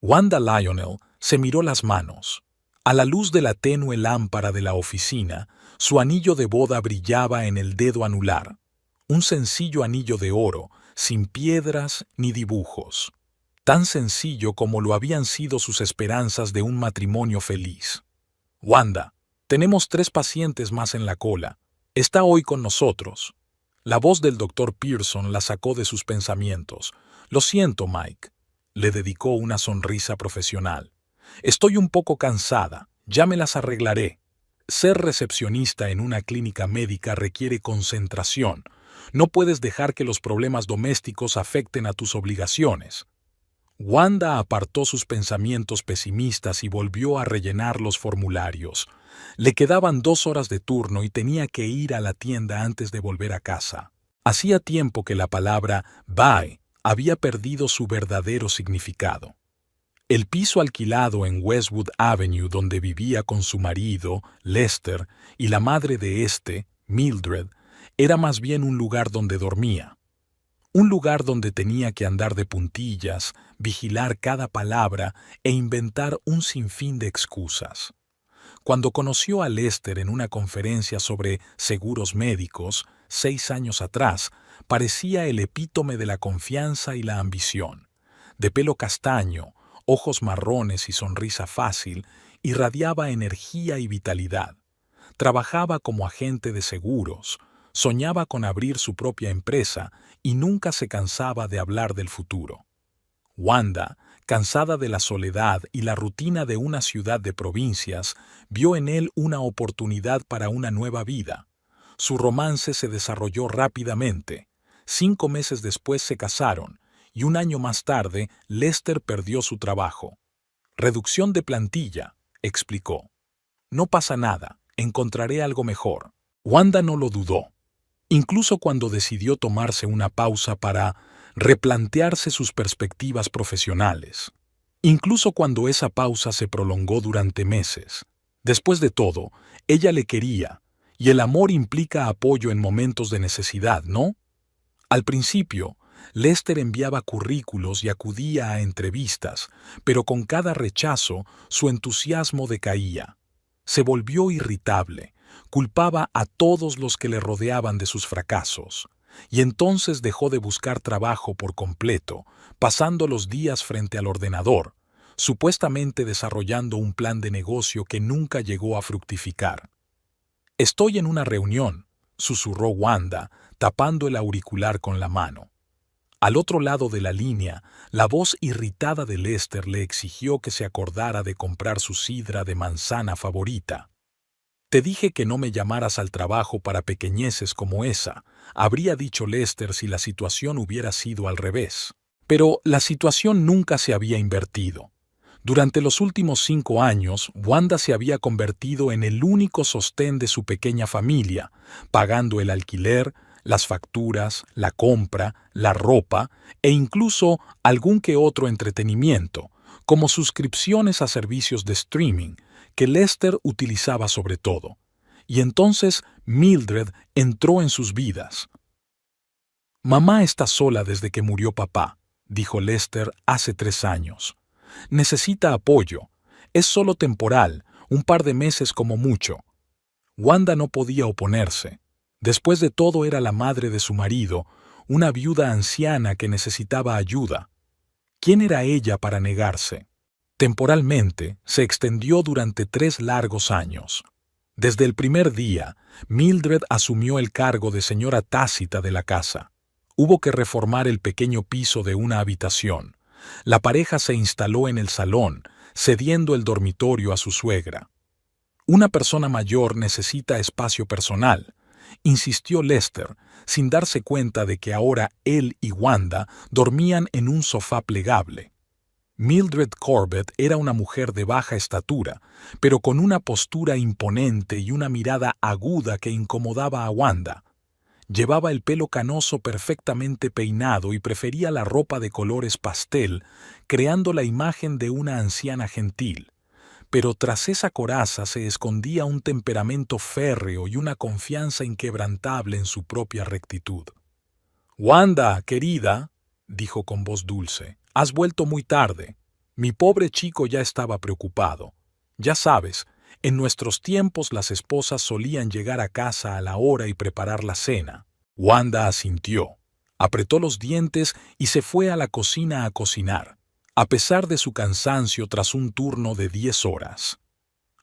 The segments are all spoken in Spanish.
Wanda Lionel se miró las manos. A la luz de la tenue lámpara de la oficina, su anillo de boda brillaba en el dedo anular, un sencillo anillo de oro, sin piedras ni dibujos, tan sencillo como lo habían sido sus esperanzas de un matrimonio feliz. Wanda, tenemos 3 pacientes más en la cola. Está hoy con nosotros. La voz del doctor Pearson la sacó de sus pensamientos. Lo siento, Mike. Le dedicó una sonrisa profesional. Estoy un poco cansada, ya me las arreglaré. Ser recepcionista en una clínica médica requiere concentración. No puedes dejar que los problemas domésticos afecten a tus obligaciones. Wanda apartó sus pensamientos pesimistas y volvió a rellenar los formularios. Le quedaban 2 horas de turno y tenía que ir a la tienda antes de volver a casa. Hacía tiempo que la palabra bye había perdido su verdadero significado. El piso alquilado en Westwood Avenue donde vivía con su marido, Lester, y la madre de éste, Mildred, era más bien un lugar donde dormía. Un lugar donde tenía que andar de puntillas, vigilar cada palabra e inventar un sinfín de excusas. Cuando conoció a Lester en una conferencia sobre seguros médicos, 6 años atrás, parecía el epítome de la confianza y la ambición. De pelo castaño, ojos marrones y sonrisa fácil, irradiaba energía y vitalidad. Trabajaba como agente de seguros, soñaba con abrir su propia empresa y nunca se cansaba de hablar del futuro. Wanda, cansada de la soledad y la rutina de una ciudad de provincias, vio en él una oportunidad para una nueva vida. Su romance se desarrolló rápidamente. 5 meses después se casaron, y 1 año más tarde Lester perdió su trabajo. «Reducción de plantilla», explicó. «No pasa nada, encontraré algo mejor». Wanda no lo dudó. Incluso cuando decidió tomarse una pausa para replantearse sus perspectivas profesionales. Incluso cuando esa pausa se prolongó durante meses. Después de todo, ella le quería, y el amor implica apoyo en momentos de necesidad, ¿no? Al principio, Lester enviaba currículos y acudía a entrevistas, pero con cada rechazo su entusiasmo decaía. Se volvió irritable, culpaba a todos los que le rodeaban de sus fracasos, y entonces dejó de buscar trabajo por completo, pasando los días frente al ordenador, supuestamente desarrollando un plan de negocio que nunca llegó a fructificar. «Estoy en una reunión», susurró Wanda, tapando el auricular con la mano. Al otro lado de la línea, la voz irritada de Lester le exigió que se acordara de comprar su sidra de manzana favorita. «Te dije que no me llamaras al trabajo para pequeñeces como esa», habría dicho Lester si la situación hubiera sido al revés. Pero la situación nunca se había invertido. Durante los últimos 5 años, Wanda se había convertido en el único sostén de su pequeña familia, pagando el alquiler, las facturas, la compra, la ropa e incluso algún que otro entretenimiento, como suscripciones a servicios de streaming, que Lester utilizaba sobre todo. Y entonces Mildred entró en sus vidas. «Mamá está sola desde que murió papá», dijo Lester hace 3 años. «Necesita apoyo. Es solo temporal, un par de meses como mucho». Wanda no podía oponerse. Después de todo era la madre de su marido, una viuda anciana que necesitaba ayuda. ¿Quién era ella para negarse? Temporalmente, se extendió durante 3 largos años. Desde el primer día, Mildred asumió el cargo de señora tácita de la casa. Hubo que reformar el pequeño piso de una habitación. La pareja se instaló en el salón, cediendo el dormitorio a su suegra. «Una persona mayor necesita espacio personal», insistió Lester, sin darse cuenta de que ahora él y Wanda dormían en un sofá plegable. Mildred Corbett era una mujer de baja estatura, pero con una postura imponente y una mirada aguda que incomodaba a Wanda. Llevaba el pelo canoso perfectamente peinado y prefería la ropa de colores pastel, creando la imagen de una anciana gentil. Pero tras esa coraza se escondía un temperamento férreo y una confianza inquebrantable en su propia rectitud. «Wanda, querida», dijo con voz dulce, «has vuelto muy tarde. Mi pobre chico ya estaba preocupado. Ya sabes, en nuestros tiempos las esposas solían llegar a casa a la hora y preparar la cena. Wanda asintió, apretó los dientes y se fue a la cocina a cocinar, a pesar de su cansancio tras un turno de 10 horas.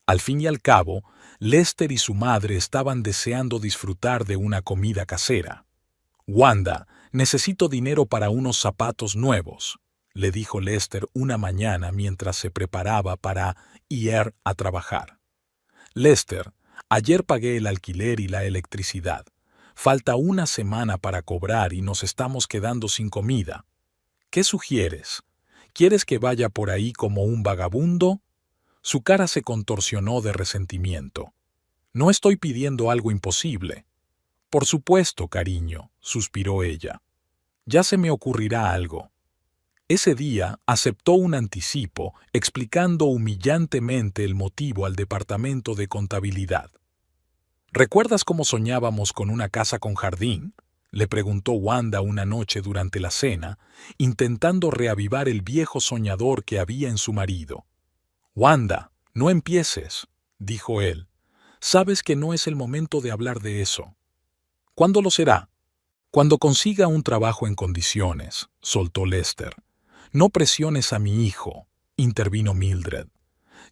Al fin y al cabo, Lester y su madre estaban deseando disfrutar de una comida casera. «Wanda, necesito dinero para unos zapatos nuevos», le dijo Lester una mañana mientras se preparaba para ir a trabajar. «Lester, ayer pagué el alquiler y la electricidad. Falta una semana para cobrar y nos estamos quedando sin comida. ¿Qué sugieres? ¿Quieres que vaya por ahí como un vagabundo?» Su cara se contorsionó de resentimiento. «No estoy pidiendo algo imposible». «Por supuesto, cariño», suspiró ella. «Ya se me ocurrirá algo». Ese día aceptó un anticipo explicando humillantemente el motivo al departamento de contabilidad. «¿Recuerdas cómo soñábamos con una casa con jardín?», le preguntó Wanda una noche durante la cena, intentando reavivar el viejo soñador que había en su marido. «Wanda, no empieces», dijo él. «Sabes que no es el momento de hablar de eso». «¿Cuándo lo será?» «Cuando consiga un trabajo en condiciones», soltó Lester. «No presiones a mi hijo», intervino Mildred.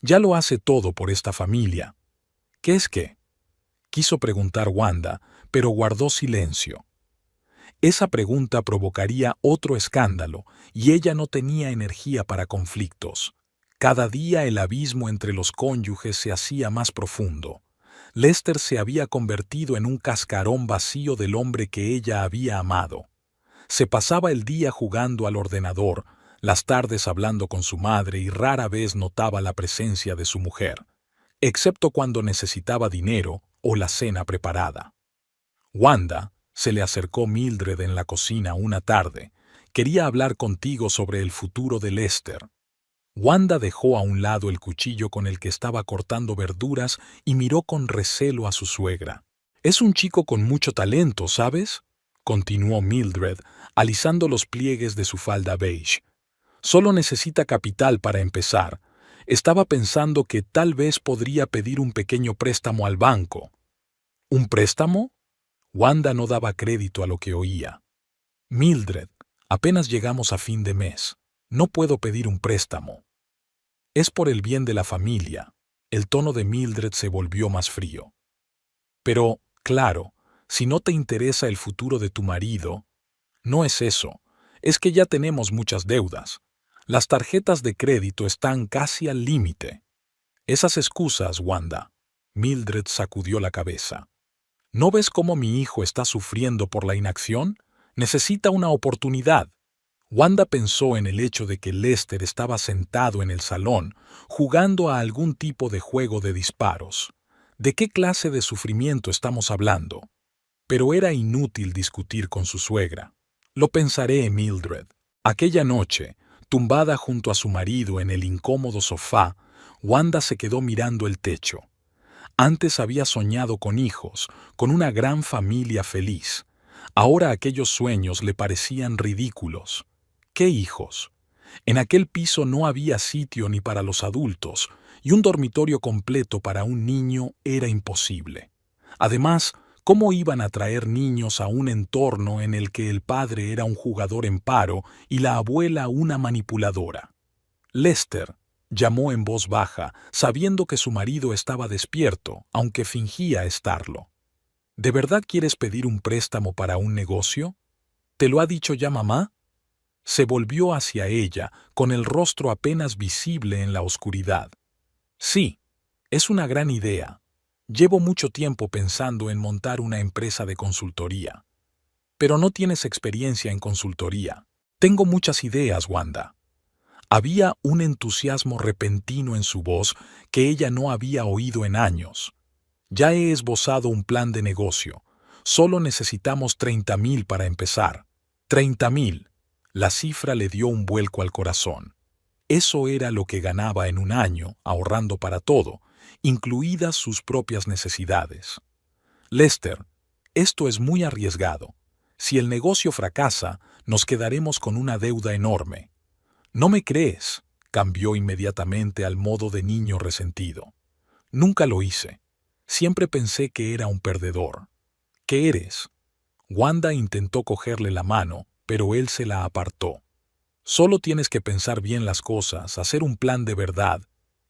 «Ya lo hace todo por esta familia». «¿Qué es qué?», quiso preguntar Wanda, pero guardó silencio. Esa pregunta provocaría otro escándalo, y ella no tenía energía para conflictos. Cada día el abismo entre los cónyuges se hacía más profundo. Lester se había convertido en un cascarón vacío del hombre que ella había amado. Se pasaba el día jugando al ordenador, las tardes hablando con su madre y rara vez notaba la presencia de su mujer, excepto cuando necesitaba dinero o la cena preparada. «Wanda», se le acercó Mildred en la cocina una tarde, «quería hablar contigo sobre el futuro de Lester». Wanda dejó a un lado el cuchillo con el que estaba cortando verduras y miró con recelo a su suegra. «Es un chico con mucho talento, ¿sabes?», continuó Mildred, alisando los pliegues de su falda beige. «Solo necesita capital para empezar. Estaba pensando que tal vez podría pedir un pequeño préstamo al banco». «¿Un préstamo?». Wanda no daba crédito a lo que oía. «Mildred, apenas llegamos a fin de mes. No puedo pedir un préstamo». «Es por el bien de la familia». El tono de Mildred se volvió más frío. «Pero, claro, si no te interesa el futuro de tu marido...». «No es eso. Es que ya tenemos muchas deudas. Las tarjetas de crédito están casi al límite». «Esas excusas, Wanda». Mildred sacudió la cabeza. «¿No ves cómo mi hijo está sufriendo por la inacción? Necesita una oportunidad». Wanda pensó en el hecho de que Lester estaba sentado en el salón, jugando a algún tipo de juego de disparos. ¿De qué clase de sufrimiento estamos hablando? Pero era inútil discutir con su suegra. «Lo pensaré, Mildred». Aquella noche, tumbada junto a su marido en el incómodo sofá, Wanda se quedó mirando el techo. Antes había soñado con hijos, con una gran familia feliz. Ahora aquellos sueños le parecían ridículos. ¿Qué hijos? En aquel piso no había sitio ni para los adultos, y un dormitorio completo para un niño era imposible. Además, ¿cómo iban a traer niños a un entorno en el que el padre era un jugador en paro y la abuela una manipuladora? «Lester», llamó en voz baja, sabiendo que su marido estaba despierto, aunque fingía estarlo. «¿De verdad quieres pedir un préstamo para un negocio? ¿Te lo ha dicho ya mamá?». Se volvió hacia ella, con el rostro apenas visible en la oscuridad. «Sí, es una gran idea. Llevo mucho tiempo pensando en montar una empresa de consultoría». «Pero no tienes experiencia en consultoría». «Tengo muchas ideas, Wanda». Había un entusiasmo repentino en su voz que ella no había oído en años. «Ya he esbozado un plan de negocio. Solo necesitamos 30,000 para empezar». «30,000». La cifra le dio un vuelco al corazón. Eso era lo que ganaba en un año, ahorrando para todo, incluidas sus propias necesidades. «Lester, esto es muy arriesgado. Si el negocio fracasa, nos quedaremos con una deuda enorme». «¿No me crees?». Cambió inmediatamente al modo de niño resentido. Nunca lo hice. Siempre pensé que era un perdedor. ¿Qué eres? Wanda intentó cogerle la mano, pero él se la apartó. Solo tienes que pensar bien las cosas, hacer un plan de verdad.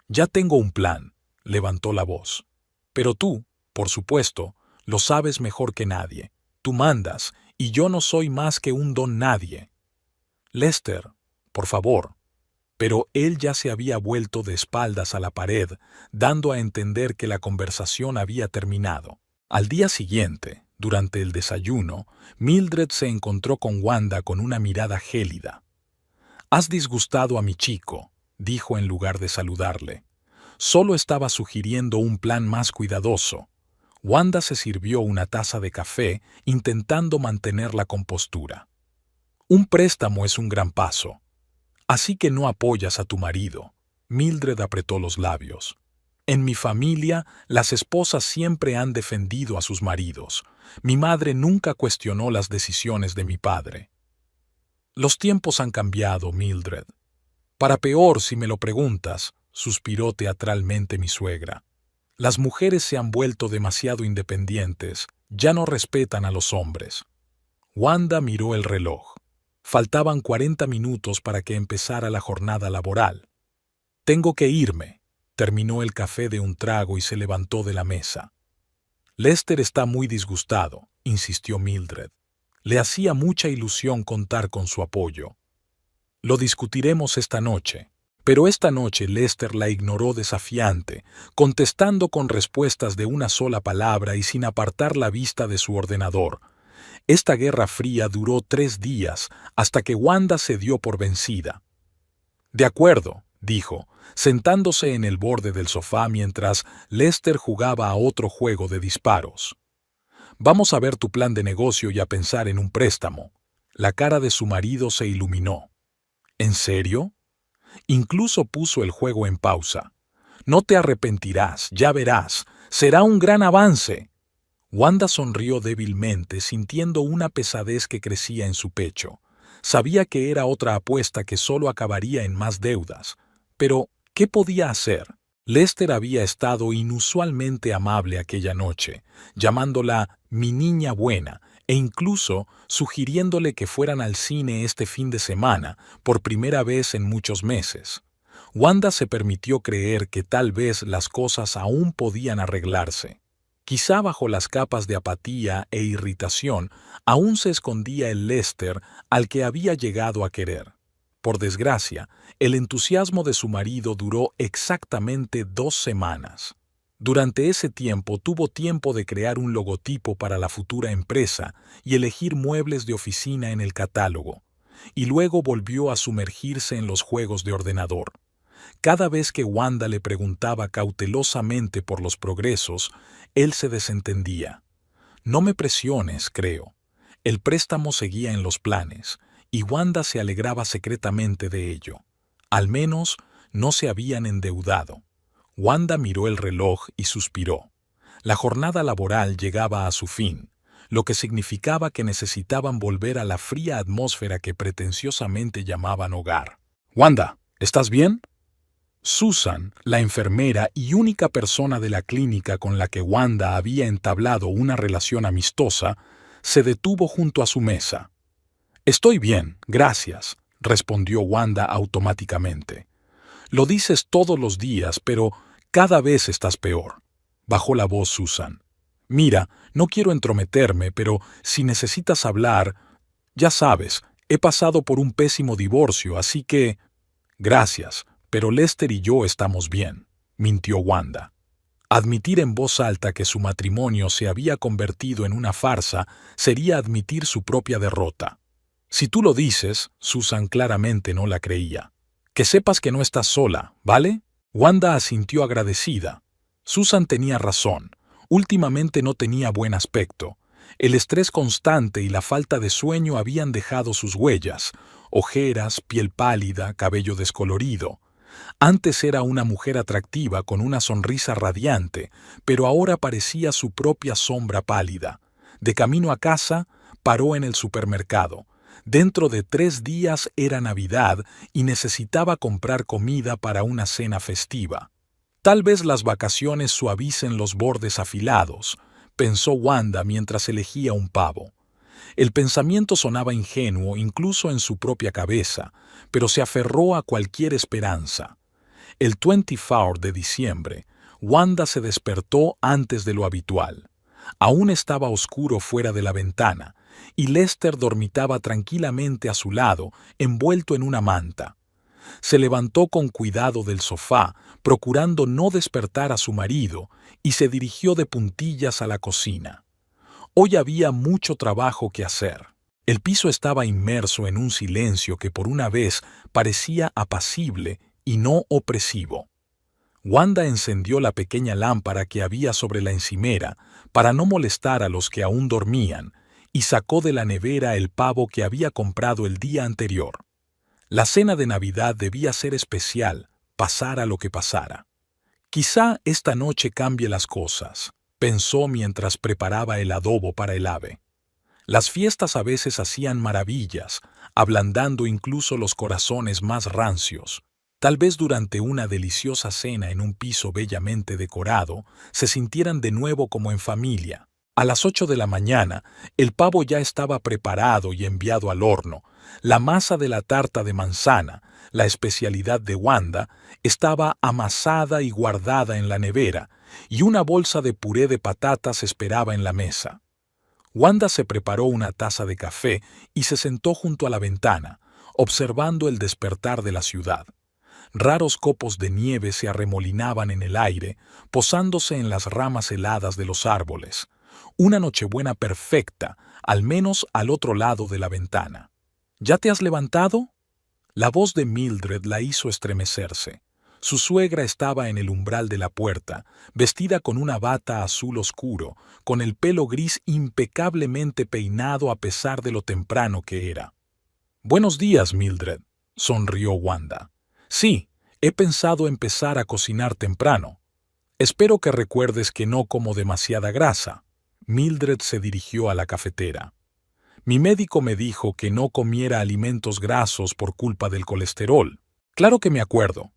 Ya tengo un plan, levantó la voz. Pero tú, por supuesto, lo sabes mejor que nadie. Tú mandas, y yo no soy más que un don nadie. Lester, por favor. Pero él ya se había vuelto de espaldas a la pared, dando a entender que la conversación había terminado. Al día siguiente, durante el desayuno, Mildred se encontró con Wanda con una mirada gélida. «Has disgustado a mi chico», dijo en lugar de saludarle. Solo estaba sugiriendo un plan más cuidadoso. Wanda se sirvió una taza de café, intentando mantener la compostura. «Un préstamo es un gran paso. Así que no apoyas a tu marido». Mildred apretó los labios. «En mi familia, las esposas siempre han defendido a sus maridos. Mi madre nunca cuestionó las decisiones de mi padre». «Los tiempos han cambiado, Mildred. Para peor, si me lo preguntas», suspiró teatralmente mi suegra. «Las mujeres se han vuelto demasiado independientes, ya no respetan a los hombres». Wanda miró el reloj. Faltaban 40 minutos para que empezara la jornada laboral. «Tengo que irme», terminó el café de un trago y se levantó de la mesa. «Lester está muy disgustado», insistió Mildred. Le hacía mucha ilusión contar con su apoyo. «Lo discutiremos esta noche». Pero esta noche Lester la ignoró desafiante, contestando con respuestas de una sola palabra y sin apartar la vista de su ordenador. Esta guerra fría duró 3 días, hasta que Wanda se dio por vencida. «De acuerdo», dijo, sentándose en el borde del sofá mientras Lester jugaba a otro juego de disparos. «Vamos a ver tu plan de negocio y a pensar en un préstamo». La cara de su marido se iluminó. «¿En serio?». Incluso puso el juego en pausa. «No te arrepentirás, ya verás. Será un gran avance». Wanda sonrió débilmente, sintiendo una pesadez que crecía en su pecho. Sabía que era otra apuesta que solo acabaría en más deudas. Pero, ¿qué podía hacer? Lester había estado inusualmente amable aquella noche, llamándola «mi niña buena», e incluso sugiriéndole que fueran al cine este fin de semana, por primera vez en muchos meses. Wanda se permitió creer que tal vez las cosas aún podían arreglarse. Quizá bajo las capas de apatía e irritación aún se escondía el Lester al que había llegado a querer. Por desgracia, el entusiasmo de su marido duró exactamente 2 semanas. Durante ese tiempo tuvo tiempo de crear un logotipo para la futura empresa y elegir muebles de oficina en el catálogo, y luego volvió a sumergirse en los juegos de ordenador. Cada vez que Wanda le preguntaba cautelosamente por los progresos, él se desentendía. «No me presiones, creo». El préstamo seguía en los planes, y Wanda se alegraba secretamente de ello. Al menos no se habían endeudado. Wanda miró el reloj y suspiró. La jornada laboral llegaba a su fin, lo que significaba que necesitaban volver a la fría atmósfera que pretenciosamente llamaban hogar. «Wanda, ¿estás bien?». Susan, la enfermera y única persona de la clínica con la que Wanda había entablado una relación amistosa, se detuvo junto a su mesa. «Estoy bien, gracias», respondió Wanda automáticamente. «Lo dices todos los días, pero cada vez estás peor», bajó la voz Susan. «Mira, no quiero entrometerme, pero si necesitas hablar, ya sabes, he pasado por un pésimo divorcio, así que...». «Gracias, pero Lester y yo estamos bien», mintió Wanda. Admitir en voz alta que su matrimonio se había convertido en una farsa sería admitir su propia derrota. «Si tú lo dices», Susan claramente no la creía. «Que sepas que no estás sola, ¿vale?». Wanda asintió agradecida. Susan tenía razón. Últimamente no tenía buen aspecto. El estrés constante y la falta de sueño habían dejado sus huellas: ojeras, piel pálida, cabello descolorido. Antes era una mujer atractiva con una sonrisa radiante, pero ahora parecía su propia sombra pálida. De camino a casa, paró en el supermercado. Dentro de 3 días era Navidad y necesitaba comprar comida para una cena festiva. Tal vez las vacaciones suavicen los bordes afilados, pensó Wanda mientras elegía un pavo. El pensamiento sonaba ingenuo incluso en su propia cabeza, pero se aferró a cualquier esperanza. El 24 de diciembre, Wanda se despertó antes de lo habitual. Aún estaba oscuro fuera de la ventana, y Lester dormitaba tranquilamente a su lado, envuelto en una manta. Se levantó con cuidado del sofá, procurando no despertar a su marido, y se dirigió de puntillas a la cocina. Hoy había mucho trabajo que hacer. El piso estaba inmerso en un silencio que por una vez parecía apacible y no opresivo. Wanda encendió la pequeña lámpara que había sobre la encimera para no molestar a los que aún dormían y sacó de la nevera el pavo que había comprado el día anterior. La cena de Navidad debía ser especial, pasara lo que pasara. Quizá esta noche cambie las cosas, pensó mientras preparaba el adobo para el ave. Las fiestas a veces hacían maravillas, ablandando incluso los corazones más rancios. Tal vez durante una deliciosa cena en un piso bellamente decorado, se sintieran de nuevo como en familia. A las 8 de la mañana, el pavo ya estaba preparado y enviado al horno. La masa de la tarta de manzana, la especialidad de Wanda, estaba amasada y guardada en la nevera, y una bolsa de puré de patatas esperaba en la mesa. Wanda se preparó una taza de café y se sentó junto a la ventana, observando el despertar de la ciudad. Raros copos de nieve se arremolinaban en el aire, posándose en las ramas heladas de los árboles. Una nochebuena perfecta, al menos al otro lado de la ventana. ¿Ya te has levantado? La voz de Mildred la hizo estremecerse. Su suegra estaba en el umbral de la puerta, vestida con una bata azul oscuro, con el pelo gris impecablemente peinado a pesar de lo temprano que era. «Buenos días, Mildred», sonrió Wanda. «Sí, he pensado empezar a cocinar temprano. Espero que recuerdes que no como demasiada grasa». Mildred se dirigió a la cafetera. «Mi médico me dijo que no comiera alimentos grasos por culpa del colesterol». «Claro que me acuerdo».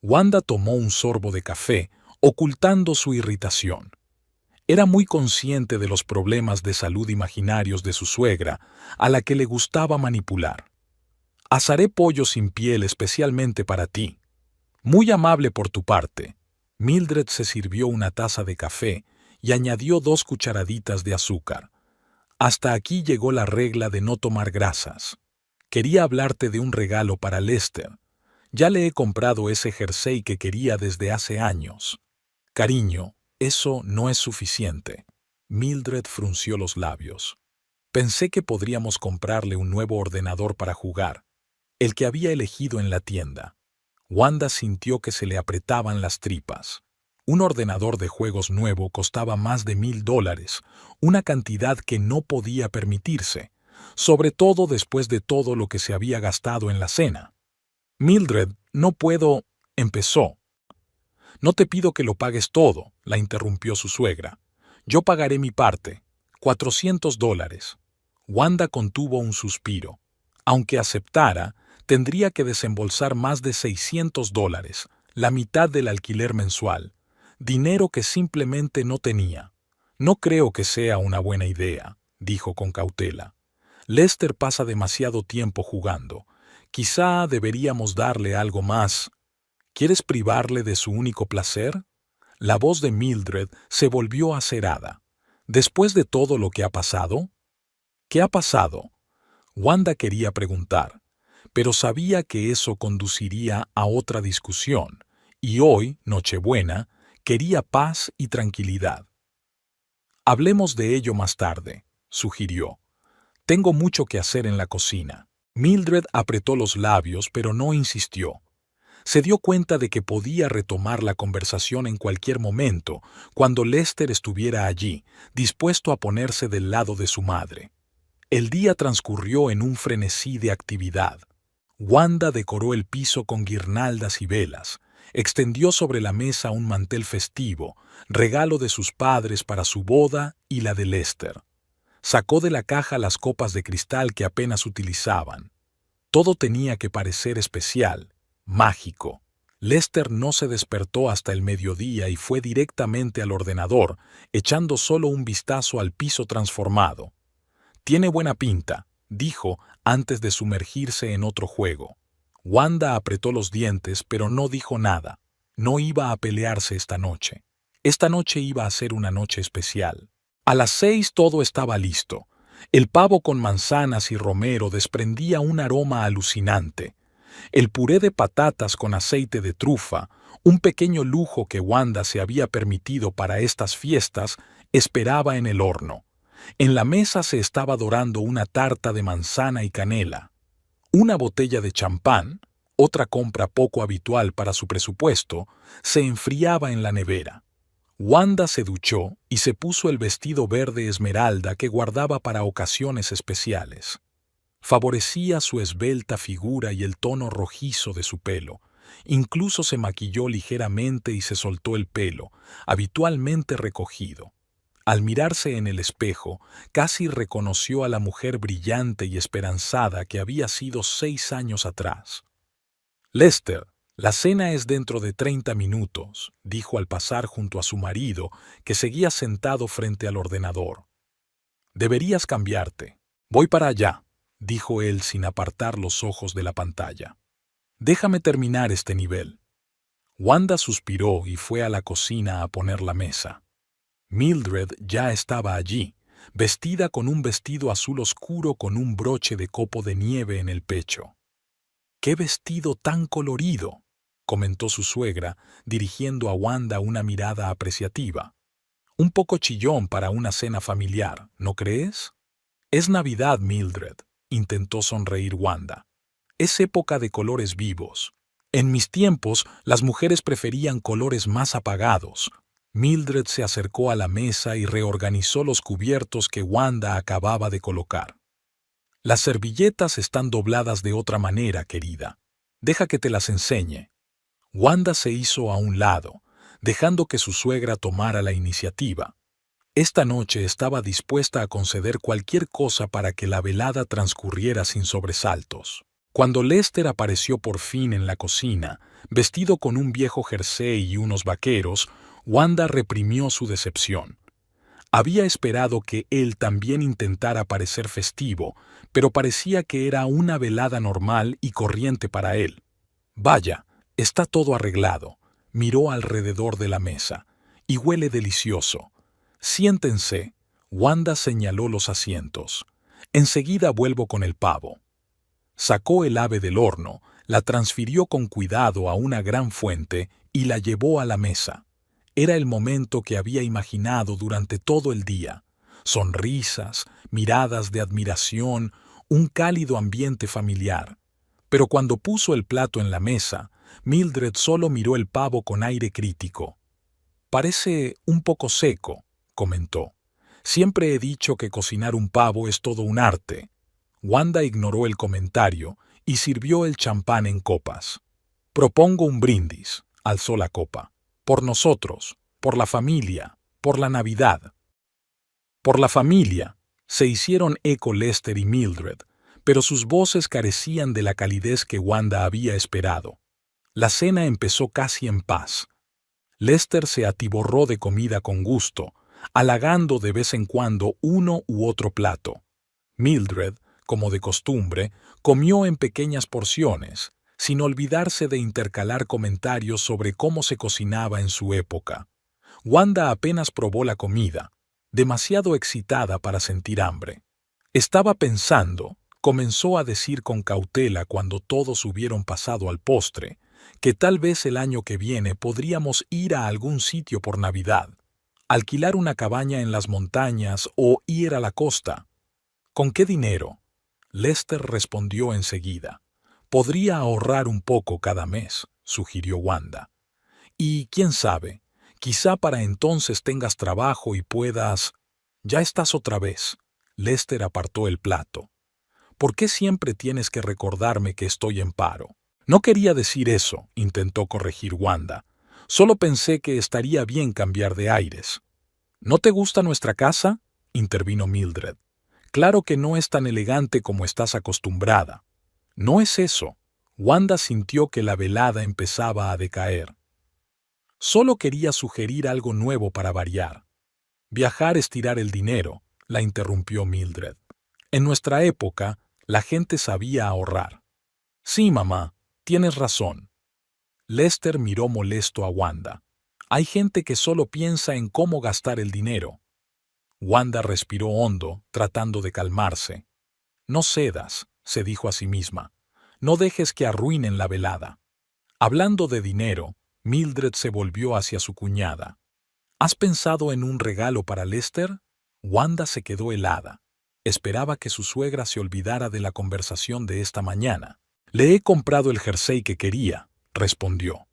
Wanda tomó un sorbo de café, ocultando su irritación. Era muy consciente de los problemas de salud imaginarios de su suegra, a la que le gustaba manipular. «Asaré pollo sin piel especialmente para ti». «Muy amable por tu parte». Mildred se sirvió una taza de café y añadió 2 cucharaditas de azúcar. «Hasta aquí llegó la regla de no tomar grasas. Quería hablarte de un regalo para Lester. Ya le he comprado ese jersey que quería desde hace años». «Cariño, eso no es suficiente». Mildred frunció los labios. «Pensé que podríamos comprarle un nuevo ordenador para jugar, el que había elegido en la tienda». Wanda sintió que se le apretaban las tripas. Un ordenador de juegos nuevo costaba más de $1000, una cantidad que no podía permitirse, sobre todo después de todo lo que se había gastado en la cena. «Mildred, no puedo», empezó. «No te pido que lo pagues todo», la interrumpió su suegra. «Yo pagaré mi parte, $400». Wanda contuvo un suspiro. Aunque aceptara, tendría que desembolsar más de $600, la mitad del alquiler mensual, dinero que simplemente no tenía. «No creo que sea una buena idea», dijo con cautela. «Lester pasa demasiado tiempo jugando. Quizá deberíamos darle algo más». «¿Quieres privarle de su único placer?». La voz de Mildred se volvió acerada. «¿Después de todo lo que ha pasado?». «¿Qué ha pasado?». Wanda quería preguntar, pero sabía que eso conduciría a otra discusión, y hoy, Nochebuena, quería paz y tranquilidad. «Hablemos de ello más tarde», sugirió. «Tengo mucho que hacer en la cocina». Mildred apretó los labios, pero no insistió. Se dio cuenta de que podía retomar la conversación en cualquier momento, cuando Lester estuviera allí, dispuesto a ponerse del lado de su madre. El día transcurrió en un frenesí de actividad. Wanda decoró el piso con guirnaldas y velas, extendió sobre la mesa un mantel festivo, regalo de sus padres para su boda y la de Lester. Sacó de la caja las copas de cristal que apenas utilizaban. Todo tenía que parecer especial, mágico. Lester no se despertó hasta el mediodía y fue directamente al ordenador, echando solo un vistazo al piso transformado. «Tiene buena pinta», dijo antes de sumergirse en otro juego. Wanda apretó los dientes, pero no dijo nada. No iba a pelearse esta noche. Esta noche iba a ser una noche especial. A las 6 todo estaba listo. El pavo con manzanas y romero desprendía un aroma alucinante. El puré de patatas con aceite de trufa, un pequeño lujo que Wanda se había permitido para estas fiestas, esperaba en el horno. En la mesa se estaba dorando una tarta de manzana y canela. Una botella de champán, otra compra poco habitual para su presupuesto, se enfriaba en la nevera. Wanda se duchó y se puso el vestido verde esmeralda que guardaba para ocasiones especiales. Favorecía su esbelta figura y el tono rojizo de su pelo. Incluso se maquilló ligeramente y se soltó el pelo, habitualmente recogido. Al mirarse en el espejo, casi reconoció a la mujer brillante y esperanzada que había sido 6 años atrás. «Lester, la cena es dentro de 30 minutos», dijo al pasar junto a su marido, que seguía sentado frente al ordenador. «Deberías cambiarte». «Voy para allá», dijo él sin apartar los ojos de la pantalla. «Déjame terminar este nivel». Wanda suspiró y fue a la cocina a poner la mesa. Mildred ya estaba allí, vestida con un vestido azul oscuro con un broche de copo de nieve en el pecho. «¡Qué vestido tan colorido!», comentó su suegra, dirigiendo a Wanda una mirada apreciativa. «Un poco chillón para una cena familiar, ¿no crees?» «Es Navidad, Mildred», intentó sonreír Wanda. «Es época de colores vivos. En mis tiempos, las mujeres preferían colores más apagados». Mildred se acercó a la mesa y reorganizó los cubiertos que Wanda acababa de colocar. «Las servilletas están dobladas de otra manera, querida. Deja que te las enseñe». Wanda se hizo a un lado, dejando que su suegra tomara la iniciativa. Esta noche estaba dispuesta a conceder cualquier cosa para que la velada transcurriera sin sobresaltos. Cuando Lester apareció por fin en la cocina, vestido con un viejo jersey y unos vaqueros, Wanda reprimió su decepción. Había esperado que él también intentara parecer festivo, pero parecía que era una velada normal y corriente para él. «Vaya, está todo arreglado», miró alrededor de la mesa. «Y huele delicioso. Siéntense», Wanda señaló los asientos. «Enseguida vuelvo con el pavo». Sacó el ave del horno, la transfirió con cuidado a una gran fuente y la llevó a la mesa. Era el momento que había imaginado durante todo el día. Sonrisas, miradas de admiración, un cálido ambiente familiar. Pero cuando puso el plato en la mesa, Mildred solo miró el pavo con aire crítico. «Parece un poco seco», comentó. «Siempre he dicho que cocinar un pavo es todo un arte». Wanda ignoró el comentario y sirvió el champán en copas. «Propongo un brindis», alzó la copa. «Por nosotros, por la familia, por la Navidad». «Por la familia», se hicieron eco Lester y Mildred, pero sus voces carecían de la calidez que Wanda había esperado. La cena empezó casi en paz. Lester se atiborró de comida con gusto, halagando de vez en cuando uno u otro plato. Mildred, como de costumbre, comió en pequeñas porciones, sin olvidarse de intercalar comentarios sobre cómo se cocinaba en su época. Wanda apenas probó la comida, demasiado excitada para sentir hambre. «Estaba pensando», comenzó a decir con cautela cuando todos hubieron pasado al postre, «que tal vez el año que viene podríamos ir a algún sitio por Navidad, alquilar una cabaña en las montañas o ir a la costa». «¿Con qué dinero?», Lester respondió enseguida. «Podría ahorrar un poco cada mes», sugirió Wanda. «Y quién sabe, quizá para entonces tengas trabajo y puedas...». «Ya estás otra vez», Lester apartó el plato. «¿Por qué siempre tienes que recordarme que estoy en paro?» «No quería decir eso», intentó corregir Wanda. «Solo pensé que estaría bien cambiar de aires». «¿No te gusta nuestra casa?», intervino Mildred. Claro que no es tan elegante como estás acostumbrada. No es eso. Wanda sintió que la velada empezaba a decaer. Solo quería sugerir algo nuevo para variar. Viajar es tirar el dinero, la interrumpió Mildred. En nuestra época, la gente sabía ahorrar. Sí, mamá, tienes razón. Lester miró molesto a Wanda. Hay gente que solo piensa en cómo gastar el dinero. Wanda respiró hondo, tratando de calmarse. No cedas, se dijo a sí misma. No dejes que arruinen la velada. Hablando de dinero, Mildred se volvió hacia su cuñada. ¿Has pensado en un regalo para Lester? Wanda se quedó helada. Esperaba que su suegra se olvidara de la conversación de esta mañana. Le he comprado el jersey que quería, respondió.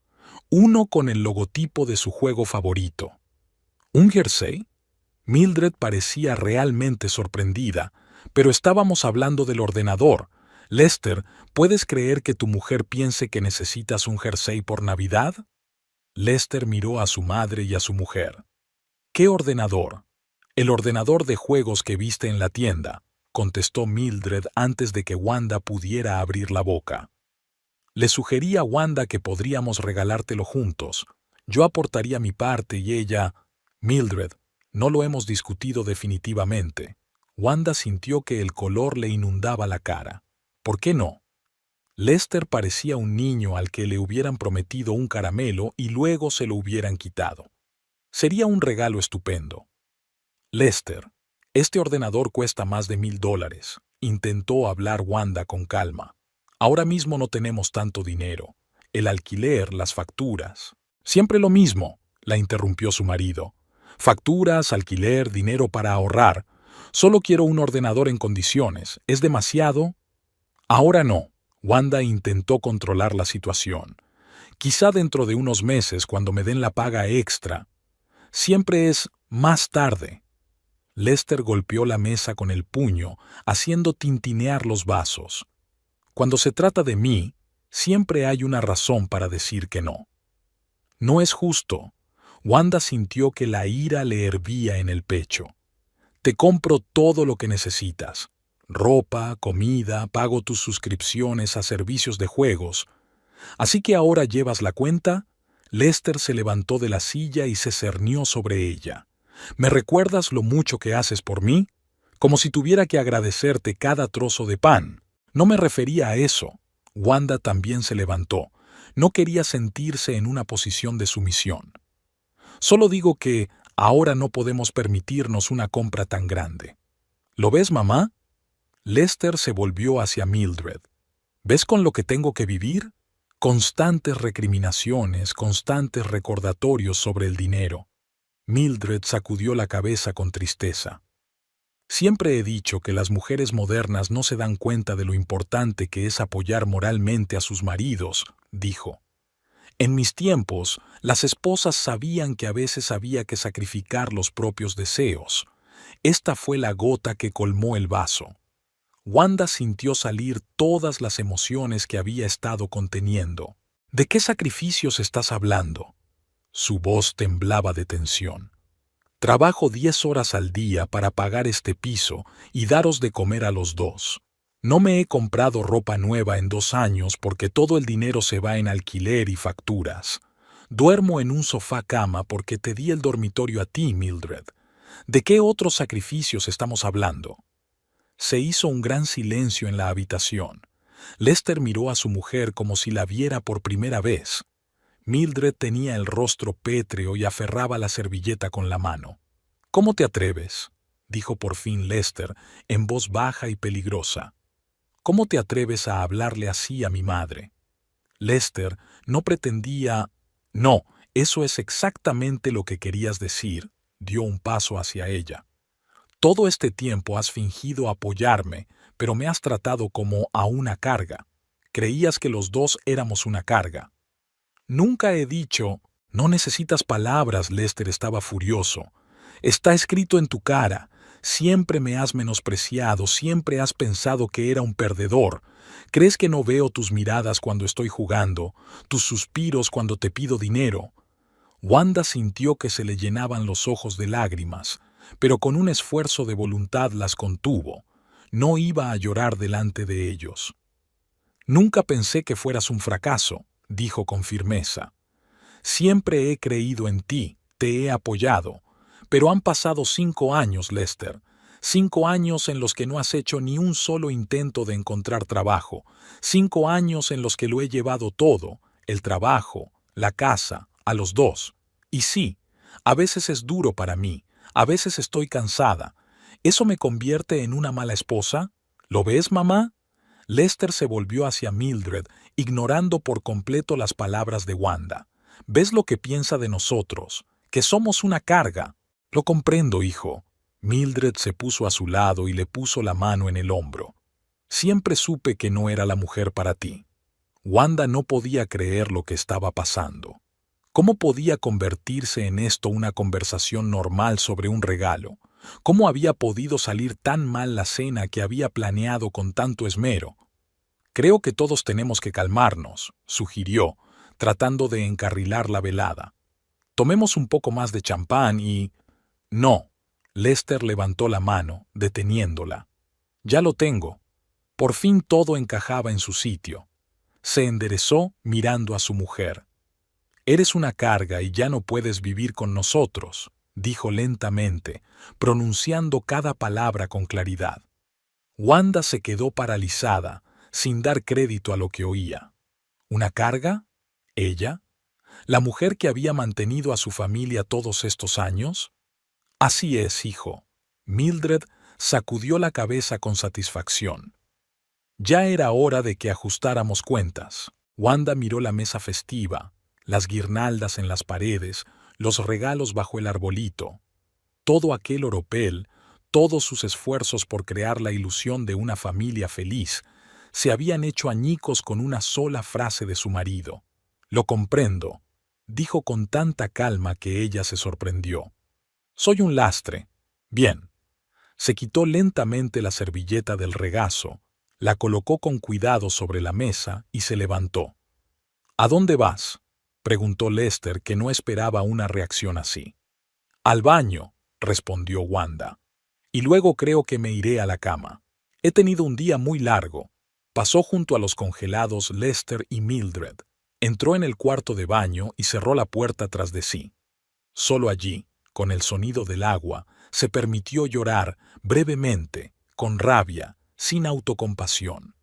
Uno con el logotipo de su juego favorito. ¿Un jersey? Mildred parecía realmente sorprendida, pero estábamos hablando del ordenador. Lester, ¿puedes creer que tu mujer piense que necesitas un jersey por Navidad? Lester miró a su madre y a su mujer. ¿Qué ordenador? El ordenador de juegos que viste en la tienda, contestó Mildred antes de que Wanda pudiera abrir la boca. Le sugerí a Wanda que podríamos regalártelo juntos. Yo aportaría mi parte y ella... Mildred, no lo hemos discutido definitivamente. Wanda sintió que el color le inundaba la cara. ¿Por qué no? Lester parecía un niño al que le hubieran prometido un caramelo y luego se lo hubieran quitado. Sería un regalo estupendo. Lester, este ordenador cuesta más de $1000. Intentó hablar Wanda con calma. Ahora mismo no tenemos tanto dinero. El alquiler, las facturas. Siempre lo mismo, la interrumpió su marido. Facturas, alquiler, dinero para ahorrar. Solo quiero un ordenador en condiciones. ¿Es demasiado? Ahora no. Wanda intentó controlar la situación. Quizá dentro de unos meses, cuando me den la paga extra. Siempre es más tarde. Lester golpeó la mesa con el puño, haciendo tintinear los vasos. Cuando se trata de mí, siempre hay una razón para decir que no. No es justo. Wanda sintió que la ira le hervía en el pecho. Te compro todo lo que necesitas. Ropa, comida, pago tus suscripciones a servicios de juegos. ¿Así que ahora llevas la cuenta? Lester se levantó de la silla y se cernió sobre ella. ¿Me recuerdas lo mucho que haces por mí? Como si tuviera que agradecerte cada trozo de pan. No me refería a eso. Wanda también se levantó. No quería sentirse en una posición de sumisión. Solo digo que ahora no podemos permitirnos una compra tan grande. ¿Lo ves, mamá? Lester se volvió hacia Mildred. ¿Ves con lo que tengo que vivir? Constantes recriminaciones, constantes recordatorios sobre el dinero. Mildred sacudió la cabeza con tristeza. Siempre he dicho que las mujeres modernas no se dan cuenta de lo importante que es apoyar moralmente a sus maridos, dijo. En mis tiempos, las esposas sabían que a veces había que sacrificar los propios deseos. Esta fue la gota que colmó el vaso. Wanda sintió salir todas las emociones que había estado conteniendo. ¿De qué sacrificios estás hablando? Su voz temblaba de tensión. Trabajo 10 horas al día para pagar este piso y daros de comer a los dos. No me he comprado ropa nueva en 2 años porque todo el dinero se va en alquiler y facturas. Duermo en un sofá-cama porque te di el dormitorio a ti, Mildred. ¿De qué otros sacrificios estamos hablando? Se hizo un gran silencio en la habitación. Lester miró a su mujer como si la viera por primera vez. Mildred tenía el rostro pétreo y aferraba la servilleta con la mano. «¿Cómo te atreves?», dijo por fin Lester, en voz baja y peligrosa. «¿Cómo te atreves a hablarle así a mi madre?». Lester no pretendía... «No, eso es exactamente lo que querías decir», dio un paso hacia ella. «Todo este tiempo has fingido apoyarme, pero me has tratado como a una carga. Creías que los dos éramos una carga». «Nunca he dicho...». «No necesitas palabras», Lester estaba furioso. «Está escrito en tu cara. Siempre me has menospreciado, siempre has pensado que era un perdedor. ¿Crees que no veo tus miradas cuando estoy jugando, tus suspiros cuando te pido dinero?» Wanda sintió que se le llenaban los ojos de lágrimas, pero con un esfuerzo de voluntad las contuvo. No iba a llorar delante de ellos. Nunca pensé que fueras un fracaso, dijo con firmeza. Siempre he creído en ti, te he apoyado. Pero han pasado 5 años, Lester. 5 años en los que no has hecho ni un solo intento de encontrar trabajo. 5 años en los que lo he llevado todo, el trabajo, la casa, a los dos. Y sí, a veces es duro para mí, a veces estoy cansada. ¿Eso me convierte en una mala esposa? ¿Lo ves, mamá? Lester se volvió hacia Mildred, ignorando por completo las palabras de Wanda. ¿Ves lo que piensa de nosotros? Que somos una carga. Lo comprendo, hijo. Mildred se puso a su lado y le puso la mano en el hombro. Siempre supe que no era la mujer para ti. Wanda no podía creer lo que estaba pasando. ¿Cómo podía convertirse en esto una conversación normal sobre un regalo? ¿Cómo había podido salir tan mal la cena que había planeado con tanto esmero? Creo que todos tenemos que calmarnos, sugirió, tratando de encarrilar la velada. Tomemos un poco más de champán y... No. Lester levantó la mano, deteniéndola. Ya lo tengo. Por fin todo encajaba en su sitio. Se enderezó mirando a su mujer. Eres una carga y ya no puedes vivir con nosotros, dijo lentamente, pronunciando cada palabra con claridad. Wanda se quedó paralizada, sin dar crédito a lo que oía. ¿Una carga? ¿Ella? ¿La mujer que había mantenido a su familia todos estos años? Así es, hijo. Mildred sacudió la cabeza con satisfacción. Ya era hora de que ajustáramos cuentas. Wanda miró la mesa festiva, las guirnaldas en las paredes, los regalos bajo el arbolito. Todo aquel oropel, todos sus esfuerzos por crear la ilusión de una familia feliz, se habían hecho añicos con una sola frase de su marido. Lo comprendo, dijo con tanta calma que ella se sorprendió. Soy un lastre. Bien. Se quitó lentamente la servilleta del regazo, la colocó con cuidado sobre la mesa y se levantó. ¿A dónde vas?, preguntó Lester, que no esperaba una reacción así. Al baño, respondió Wanda. Y luego creo que me iré a la cama. He tenido un día muy largo. Pasó junto a los congelados Lester y Mildred. Entró en el cuarto de baño y cerró la puerta tras de sí. Solo allí, con el sonido del agua, se permitió llorar brevemente, con rabia, sin autocompasión.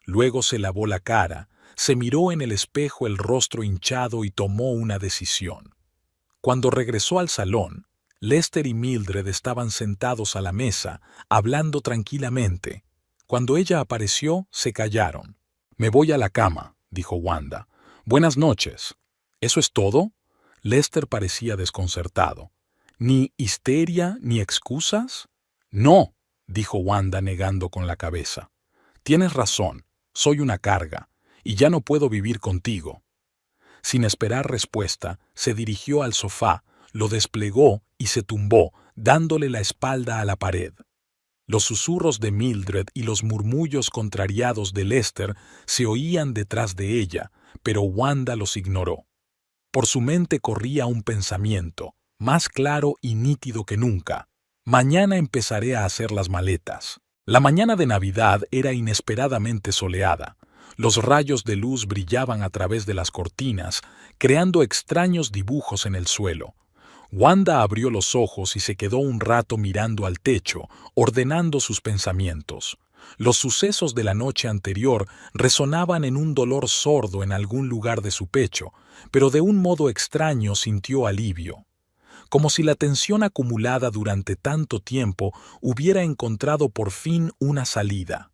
Luego se lavó la cara, se miró en el espejo el rostro hinchado y tomó una decisión. Cuando regresó al salón, Lester y Mildred estaban sentados a la mesa, hablando tranquilamente. Cuando ella apareció, se callaron. «Me voy a la cama», dijo Wanda. «Buenas noches». «¿Eso es todo?» Lester parecía desconcertado. ¿Ni histeria ni excusas? No, dijo Wanda negando con la cabeza. Tienes razón, soy una carga, y ya no puedo vivir contigo. Sin esperar respuesta, se dirigió al sofá, lo desplegó y se tumbó, dándole la espalda a la pared. Los susurros de Mildred y los murmullos contrariados de Lester se oían detrás de ella, pero Wanda los ignoró. Por su mente corría un pensamiento, más claro y nítido que nunca. Mañana empezaré a hacer las maletas. La mañana de Navidad era inesperadamente soleada. Los rayos de luz brillaban a través de las cortinas, creando extraños dibujos en el suelo. Wanda abrió los ojos y se quedó un rato mirando al techo, ordenando sus pensamientos. Los sucesos de la noche anterior resonaban en un dolor sordo en algún lugar de su pecho, pero de un modo extraño sintió alivio. Como si la tensión acumulada durante tanto tiempo hubiera encontrado por fin una salida.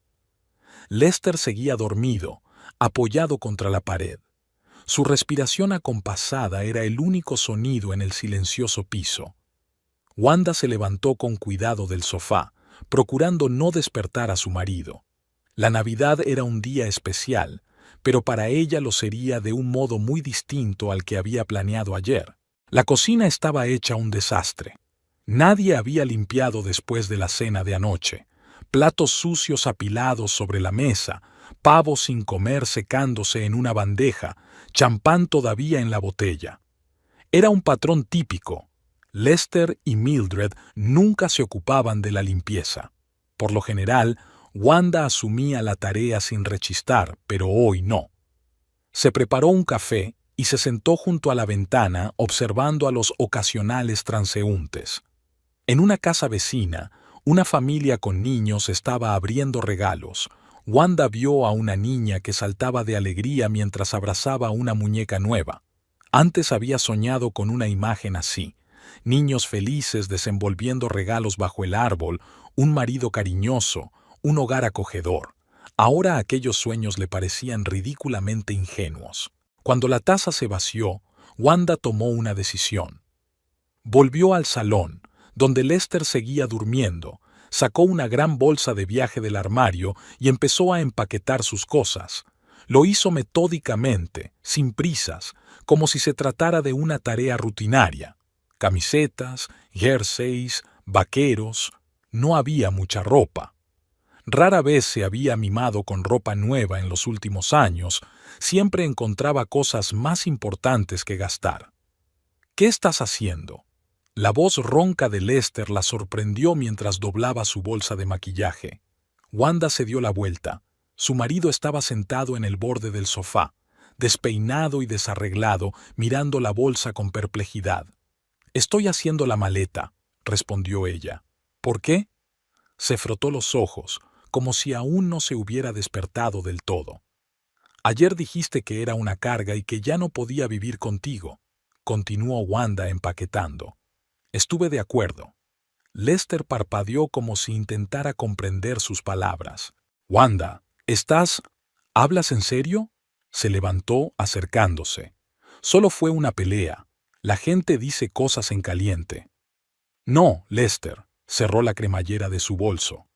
Lester seguía dormido, apoyado contra la pared. Su respiración acompasada era el único sonido en el silencioso piso. Wanda se levantó con cuidado del sofá, procurando no despertar a su marido. La Navidad era un día especial, pero para ella lo sería de un modo muy distinto al que había planeado ayer. La cocina estaba hecha un desastre. Nadie había limpiado después de la cena de anoche. Platos sucios apilados sobre la mesa, pavo sin comer secándose en una bandeja, champán todavía en la botella. Era un patrón típico. Lester y Mildred nunca se ocupaban de la limpieza. Por lo general, Wanda asumía la tarea sin rechistar, pero hoy no. Se preparó un café y se sentó junto a la ventana observando a los ocasionales transeúntes. En una casa vecina, una familia con niños estaba abriendo regalos. Wanda vio a una niña que saltaba de alegría mientras abrazaba una muñeca nueva. Antes había soñado con una imagen así: niños felices desenvolviendo regalos bajo el árbol, un marido cariñoso, un hogar acogedor. Ahora aquellos sueños le parecían ridículamente ingenuos. Cuando la taza se vació, Wanda tomó una decisión. Volvió al salón, donde Lester seguía durmiendo, sacó una gran bolsa de viaje del armario y empezó a empaquetar sus cosas. Lo hizo metódicamente, sin prisas, como si se tratara de una tarea rutinaria. Camisetas, jerseys, vaqueros. No había mucha ropa. Rara vez se había mimado con ropa nueva en los últimos años. Siempre encontraba cosas más importantes que gastar. ¿Qué estás haciendo? La voz ronca de Lester la sorprendió mientras doblaba su bolsa de maquillaje. Wanda se dio la vuelta. Su marido estaba sentado en el borde del sofá, despeinado y desarreglado, mirando la bolsa con perplejidad. «Estoy haciendo la maleta», respondió ella. «¿Por qué?» Se frotó los ojos, como si aún no se hubiera despertado del todo. «Ayer dijiste que era una carga y que ya no podía vivir contigo», continuó Wanda empaquetando. «Estuve de acuerdo». Lester parpadeó como si intentara comprender sus palabras. «Wanda, ¿hablas en serio?», se levantó acercándose. «Solo fue una pelea. La gente dice cosas en caliente». «No, Lester», cerró la cremallera de su bolso.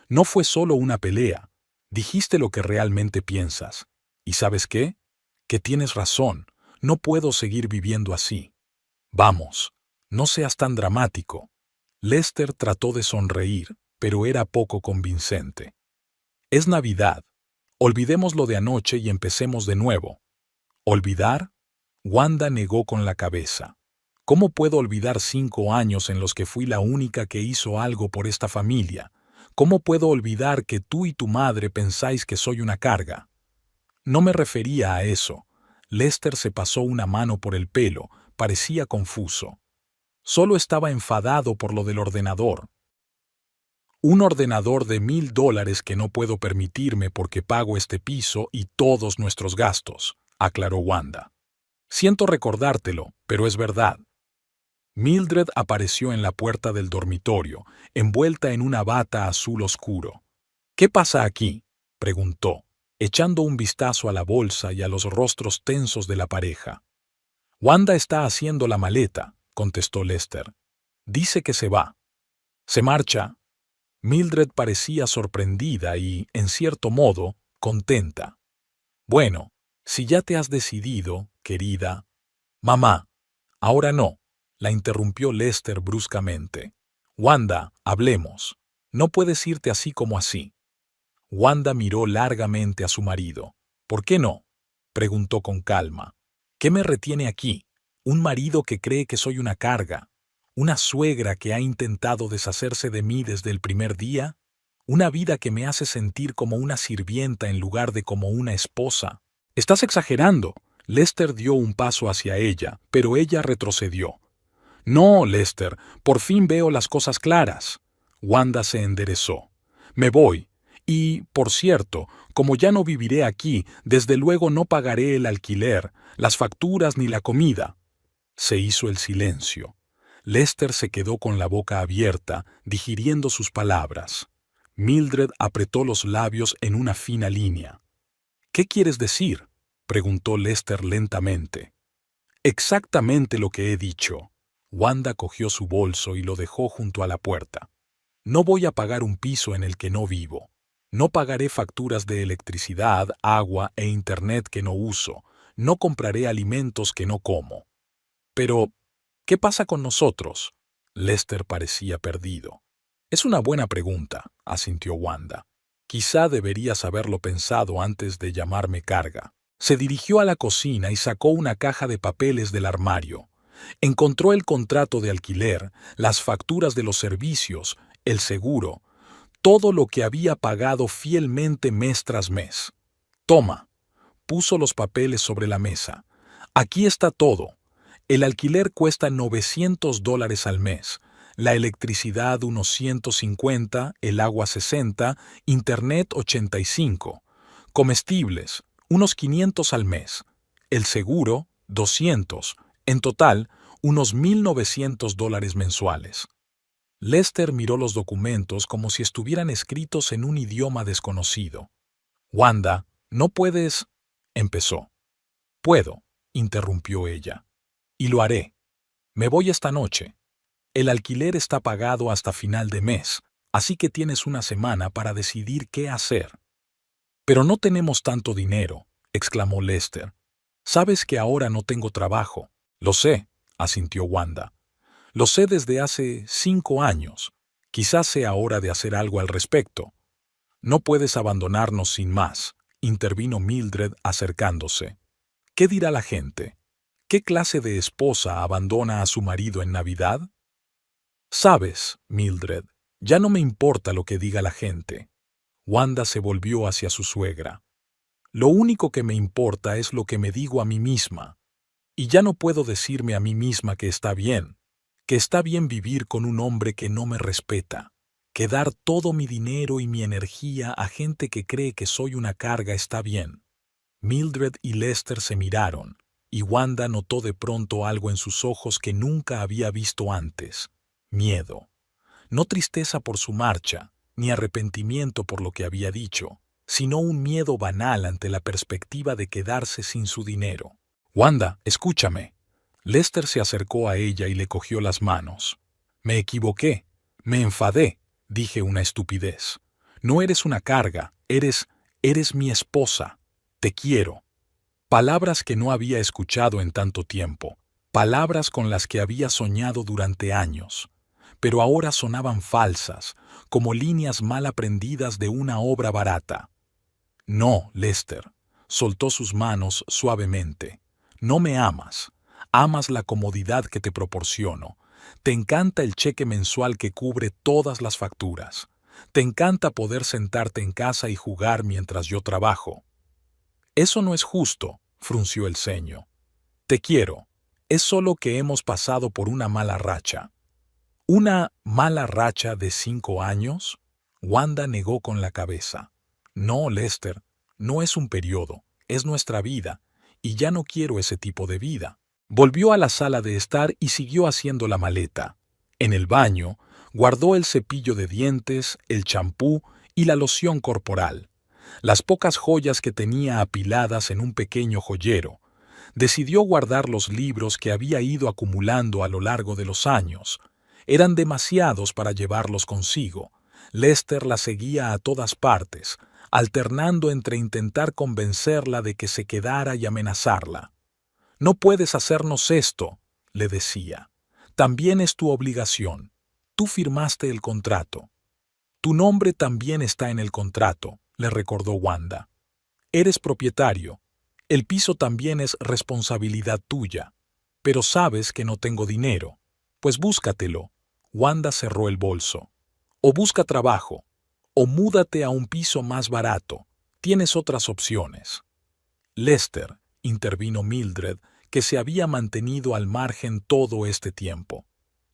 «No fue solo una pelea. Dijiste lo que realmente piensas. ¿Y sabes qué? Que tienes razón. No puedo seguir viviendo así. Vamos, no seas tan dramático». Lester trató de sonreír, pero era poco convincente. «Es Navidad. Olvidemos lo de anoche y empecemos de nuevo». «¿Olvidar?», Wanda negó con la cabeza. «¿Cómo puedo olvidar 5 años en los que fui la única que hizo algo por esta familia? ¿Cómo puedo olvidar que tú y tu madre pensáis que soy una carga?» «No me refería a eso». Lester se pasó una mano por el pelo, parecía confuso. «Solo estaba enfadado por lo del ordenador». «Un ordenador de $1000 que no puedo permitirme porque pago este piso y todos nuestros gastos», aclaró Wanda. «Siento recordártelo, pero es verdad». Mildred apareció en la puerta del dormitorio, envuelta en una bata azul oscuro. «¿Qué pasa aquí?», preguntó, echando un vistazo a la bolsa y a los rostros tensos de la pareja. «Wanda está haciendo la maleta», contestó Lester. «Dice que se va». «¿Se marcha?». Mildred parecía sorprendida y, en cierto modo, contenta. «Bueno, si ya te has decidido, querida». «Mamá, ahora no», la interrumpió Lester bruscamente. «Wanda, hablemos. No puedes irte así como así». Wanda miró largamente a su marido. «¿Por qué no?», preguntó con calma. «¿Qué me retiene aquí? Un marido que cree que soy una carga. ¿Una suegra que ha intentado deshacerse de mí desde el primer día? ¿Una vida que me hace sentir como una sirvienta en lugar de como una esposa?» «Estás exagerando». Lester dio un paso hacia ella, pero ella retrocedió. «No, Lester, por fin veo las cosas claras». Wanda se enderezó. «Me voy. Y, por cierto, como ya no viviré aquí, desde luego no pagaré el alquiler, las facturas ni la comida». Se hizo el silencio. Lester se quedó con la boca abierta, digiriendo sus palabras. Mildred apretó los labios en una fina línea. «¿Qué quieres decir?», preguntó Lester lentamente. «Exactamente lo que he dicho». Wanda cogió su bolso y lo dejó junto a la puerta. «No voy a pagar un piso en el que no vivo. No pagaré facturas de electricidad, agua e internet que no uso. No compraré alimentos que no como». «Pero, ¿qué pasa con nosotros?». Lester parecía perdido. «Es una buena pregunta», asintió Wanda. «Quizá deberías haberlo pensado antes de llamarme carga». Se dirigió a la cocina y sacó una caja de papeles del armario. Encontró el contrato de alquiler, las facturas de los servicios, el seguro. todo lo que había pagado fielmente mes tras mes. Toma. Puso los papeles sobre la mesa. Aquí está todo. El alquiler cuesta $900 al mes, la electricidad unos 150, el agua 60, internet 85, comestibles unos 500 al mes, el seguro 200, en total unos $1,900 mensuales. Lester miró los documentos como si estuvieran escritos en un idioma desconocido. Wanda, no puedes... empezó. Puedo, interrumpió ella. Y lo haré. Me voy esta noche. El alquiler está pagado hasta final de mes, así que tienes una semana para decidir qué hacer. Pero no tenemos tanto dinero, exclamó Lester. Sabes que ahora no tengo trabajo. Lo sé, asintió Wanda. Lo sé desde hace 5 años. Quizás sea hora de hacer algo al respecto. No puedes abandonarnos sin más, intervino Mildred acercándose. ¿Qué dirá la gente? ¿Qué clase de esposa abandona a su marido en Navidad? Sabes, Mildred, ya no me importa lo que diga la gente. Wanda se volvió hacia su suegra. Lo único que me importa es lo que me digo a mí misma. Y ya no puedo decirme a mí misma que está bien vivir con un hombre que no me respeta, que dar todo mi dinero y mi energía a gente que cree que soy una carga está bien. Mildred y Lester se miraron, y Wanda notó de pronto algo en sus ojos que nunca había visto antes: miedo. No tristeza por su marcha, ni arrepentimiento por lo que había dicho, sino un miedo banal ante la perspectiva de quedarse sin su dinero. Wanda, escúchame. Lester se acercó a ella y le cogió las manos. Me equivoqué, me enfadé, dije una estupidez. No eres una carga, eres mi esposa. Te quiero. Palabras que no había escuchado en tanto tiempo, palabras con las que había soñado durante años, pero ahora sonaban falsas, como líneas mal aprendidas de una obra barata. No, Lester, soltó sus manos suavemente. No me amas. Amas la comodidad que te proporciono. Te encanta el cheque mensual que cubre todas las facturas. Te encanta poder sentarte en casa y jugar mientras yo trabajo. Eso no es justo, frunció el ceño. Te quiero. Es solo que hemos pasado por una mala racha. ¿Una mala racha de 5 años? Wanda negó con la cabeza. No, Lester, no es un periodo, es nuestra vida, y ya no quiero ese tipo de vida. Volvió a la sala de estar y siguió haciendo la maleta. En el baño, guardó el cepillo de dientes, el champú y la loción corporal, las pocas joyas que tenía apiladas en un pequeño joyero. Decidió guardar los libros que había ido acumulando a lo largo de los años. Eran demasiados para llevarlos consigo. Lester la seguía a todas partes, alternando entre intentar convencerla de que se quedara y amenazarla. No puedes hacernos esto, le decía. También es tu obligación. Tú firmaste el contrato. Tu nombre también está en el contrato, le recordó Wanda. Eres propietario. El piso también es responsabilidad tuya. Pero sabes que no tengo dinero. Pues búscatelo. Wanda cerró el bolso. O busca trabajo. O múdate a un piso más barato. Tienes otras opciones. Lester, intervino Mildred, que se había mantenido al margen todo este tiempo.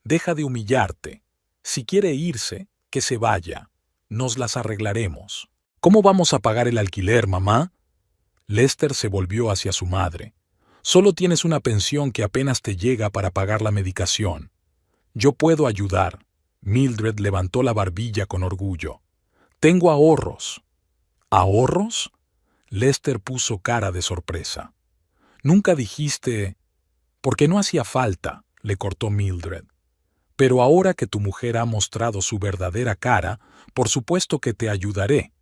Deja de humillarte. Si quiere irse, que se vaya. Nos las arreglaremos. ¿Cómo vamos a pagar el alquiler, mamá? Lester se volvió hacia su madre. Solo tienes una pensión que apenas te llega para pagar la medicación. Yo puedo ayudar. Mildred levantó la barbilla con orgullo. Tengo ahorros. ¿Ahorros? Lester puso cara de sorpresa. Nunca dijiste... Porque no hacía falta, le cortó Mildred. Pero ahora que tu mujer ha mostrado su verdadera cara, por supuesto que te ayudaré.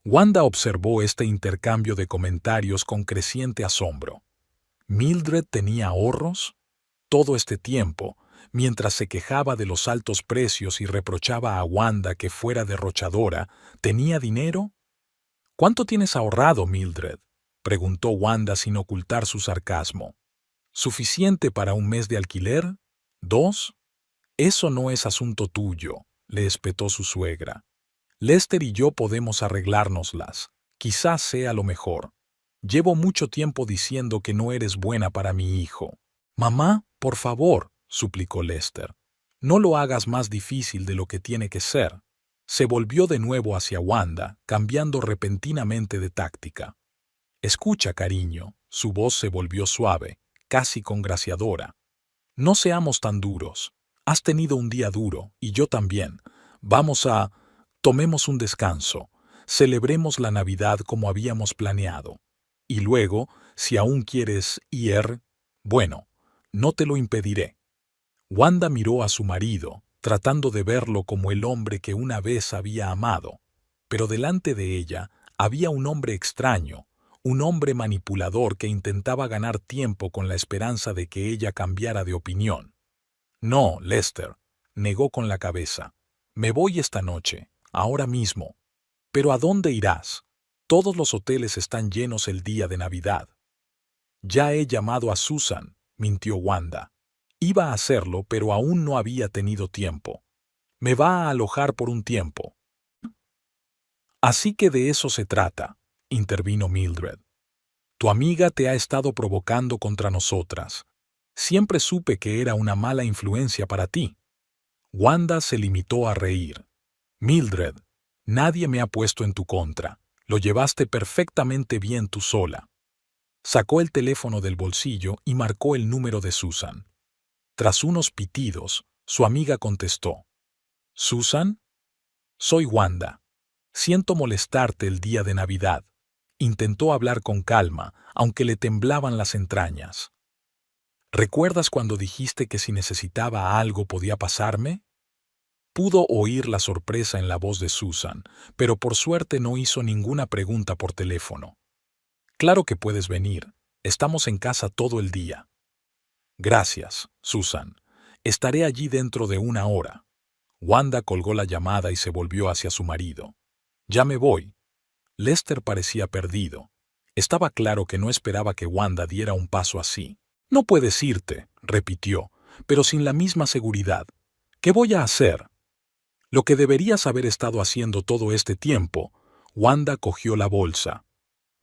Wanda observó este intercambio de comentarios con creciente asombro. ¿Mildred tenía ahorros? Todo este tiempo, mientras se quejaba de los altos precios y reprochaba a Wanda que fuera derrochadora, ¿tenía dinero? ¿Cuánto tienes ahorrado, Mildred?, preguntó Wanda sin ocultar su sarcasmo. ¿Suficiente para un mes de alquiler? ¿2? Eso no es asunto tuyo, le espetó su suegra. Lester y yo podemos arreglárnoslas. Quizás sea lo mejor. Llevo mucho tiempo diciendo que no eres buena para mi hijo. Mamá, por favor, suplicó Lester. No lo hagas más difícil de lo que tiene que ser. Se volvió de nuevo hacia Wanda, cambiando repentinamente de táctica. Escucha, cariño. Su voz se volvió suave, casi congraciadora. No seamos tan duros. Has tenido un día duro, y yo también. Tomemos un descanso. Celebremos la Navidad como habíamos planeado. Y luego, si aún quieres ir, bueno, no te lo impediré. Wanda miró a su marido, tratando de verlo como el hombre que una vez había amado. Pero delante de ella había un hombre extraño, un hombre manipulador que intentaba ganar tiempo con la esperanza de que ella cambiara de opinión. No, Lester, negó con la cabeza. Me voy esta noche, ahora mismo. ¿Pero a dónde irás? Todos los hoteles están llenos el día de Navidad. Ya he llamado a Susan, mintió Wanda. Iba a hacerlo, pero aún no había tenido tiempo. Me va a alojar por un tiempo. Así que de eso se trata, intervino Mildred. Tu amiga te ha estado provocando contra nosotras. Siempre supe que era una mala influencia para ti. Wanda se limitó a reír. Mildred, nadie me ha puesto en tu contra. Lo llevaste perfectamente bien tú sola. Sacó el teléfono del bolsillo y marcó el número de Susan. Tras unos pitidos, su amiga contestó. ¿Susan? Soy Wanda. Siento molestarte el día de Navidad. Intentó hablar con calma, aunque le temblaban las entrañas. ¿Recuerdas cuando dijiste que si necesitaba algo podía pasarme? Pudo oír la sorpresa en la voz de Susan, pero por suerte no hizo ninguna pregunta por teléfono. Claro que puedes venir. Estamos en casa todo el día. Gracias, Susan. Estaré allí dentro de una hora. Wanda colgó la llamada y se volvió hacia su marido. Ya me voy. Lester parecía perdido. Estaba claro que no esperaba que Wanda diera un paso así. No puedes irte, repitió, pero sin la misma seguridad. ¿Qué voy a hacer? Lo que deberías haber estado haciendo todo este tiempo. Wanda cogió la bolsa.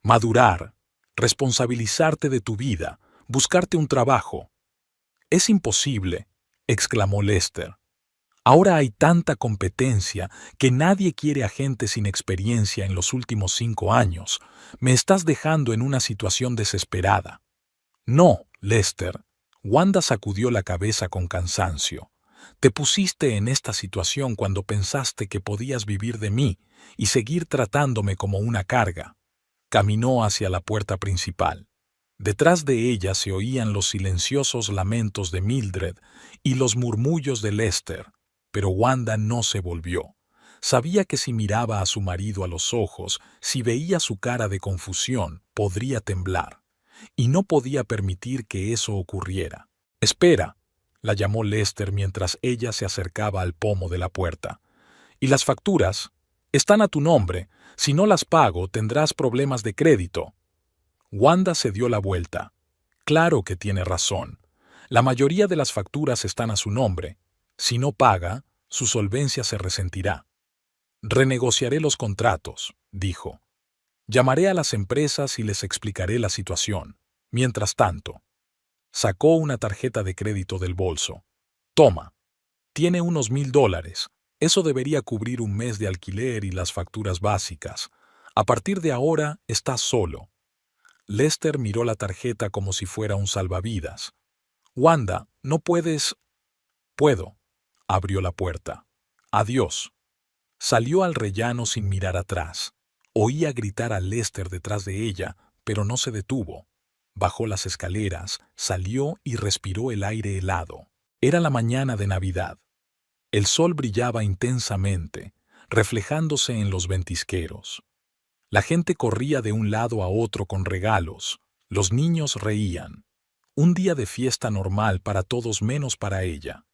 Madurar, responsabilizarte de tu vida, buscarte un trabajo. Es imposible, exclamó Lester. Ahora hay tanta competencia que nadie quiere a gente sin experiencia en los últimos 5 años. Me estás dejando en una situación desesperada. No, Lester. Wanda sacudió la cabeza con cansancio. Te pusiste en esta situación cuando pensaste que podías vivir de mí y seguir tratándome como una carga. Caminó hacia la puerta principal. Detrás de ella se oían los silenciosos lamentos de Mildred y los murmullos de Lester, pero Wanda no se volvió. Sabía que si miraba a su marido a los ojos, si veía su cara de confusión, podría temblar, y no podía permitir que eso ocurriera. «Espera», la llamó Lester mientras ella se acercaba al pomo de la puerta. «¿Y las facturas? Están a tu nombre. Si no las pago, tendrás problemas de crédito». Wanda se dio la vuelta. Claro que tiene razón. La mayoría de las facturas están a su nombre. Si no paga, su solvencia se resentirá. Renegociaré los contratos, dijo. Llamaré a las empresas y les explicaré la situación. Mientras tanto, sacó una tarjeta de crédito del bolso. Toma. Tiene unos $1000. Eso debería cubrir un mes de alquiler y las facturas básicas. A partir de ahora, estás solo. Lester miró la tarjeta como si fuera un salvavidas. Wanda, ¿no puedes? Puedo. Abrió la puerta. Adiós. Salió al rellano sin mirar atrás. Oía gritar a Lester detrás de ella, pero no se detuvo. Bajó las escaleras, salió y respiró el aire helado. Era la mañana de Navidad. El sol brillaba intensamente, reflejándose en los ventisqueros. La gente corría de un lado a otro con regalos. Los niños reían. Un día de fiesta normal para todos menos para ella.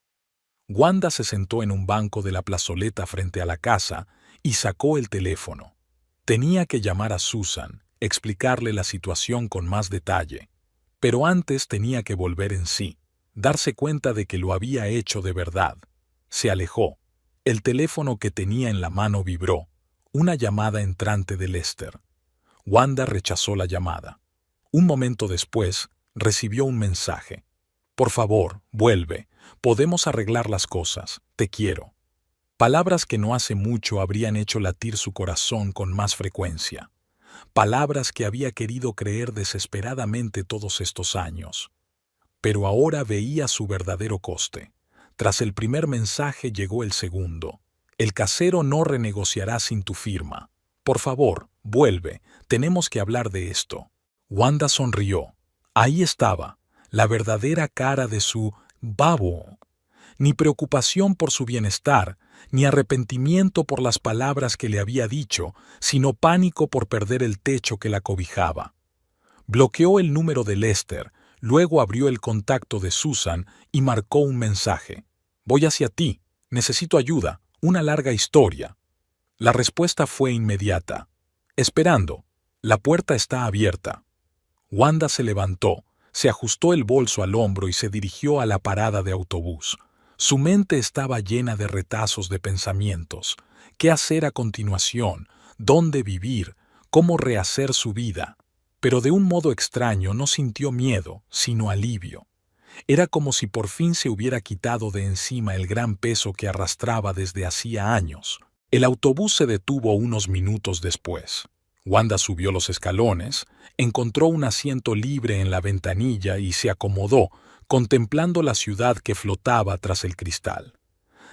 Wanda se sentó en un banco de la plazoleta frente a la casa y sacó el teléfono. Tenía que llamar a Susan, explicarle la situación con más detalle. Pero antes tenía que volver en sí, darse cuenta de que lo había hecho de verdad. Se alejó. El teléfono que tenía en la mano vibró. una llamada entrante de Lester. Wanda rechazó la llamada. Un momento después, recibió un mensaje. Por favor, vuelve. Podemos arreglar las cosas. Te quiero. Palabras que no hace mucho habrían hecho latir su corazón con más frecuencia. Palabras que había querido creer desesperadamente todos estos años. Pero ahora veía su verdadero coste. Tras el primer mensaje llegó el segundo. El casero no renegociará sin tu firma. Por favor, vuelve. Tenemos que hablar de esto. Wanda sonrió. Ahí estaba, la verdadera cara de su babo. Ni preocupación por su bienestar, ni arrepentimiento por las palabras que le había dicho, sino pánico por perder el techo que la cobijaba. Bloqueó el número de Lester, luego abrió el contacto de Susan y marcó un mensaje. Voy hacia ti, necesito ayuda, una larga historia. La respuesta fue inmediata. Esperando, la puerta está abierta. Wanda se levantó, se ajustó el bolso al hombro y se dirigió a la parada de autobús. Su mente estaba llena de retazos de pensamientos. ¿Qué hacer a continuación? ¿Dónde vivir? ¿Cómo rehacer su vida? Pero de un modo extraño no sintió miedo, sino alivio. Era como si por fin se hubiera quitado de encima el gran peso que arrastraba desde hacía años. El autobús se detuvo unos minutos después. Wanda subió los escalones, encontró un asiento libre en la ventanilla y se acomodó, contemplando la ciudad que flotaba tras el cristal.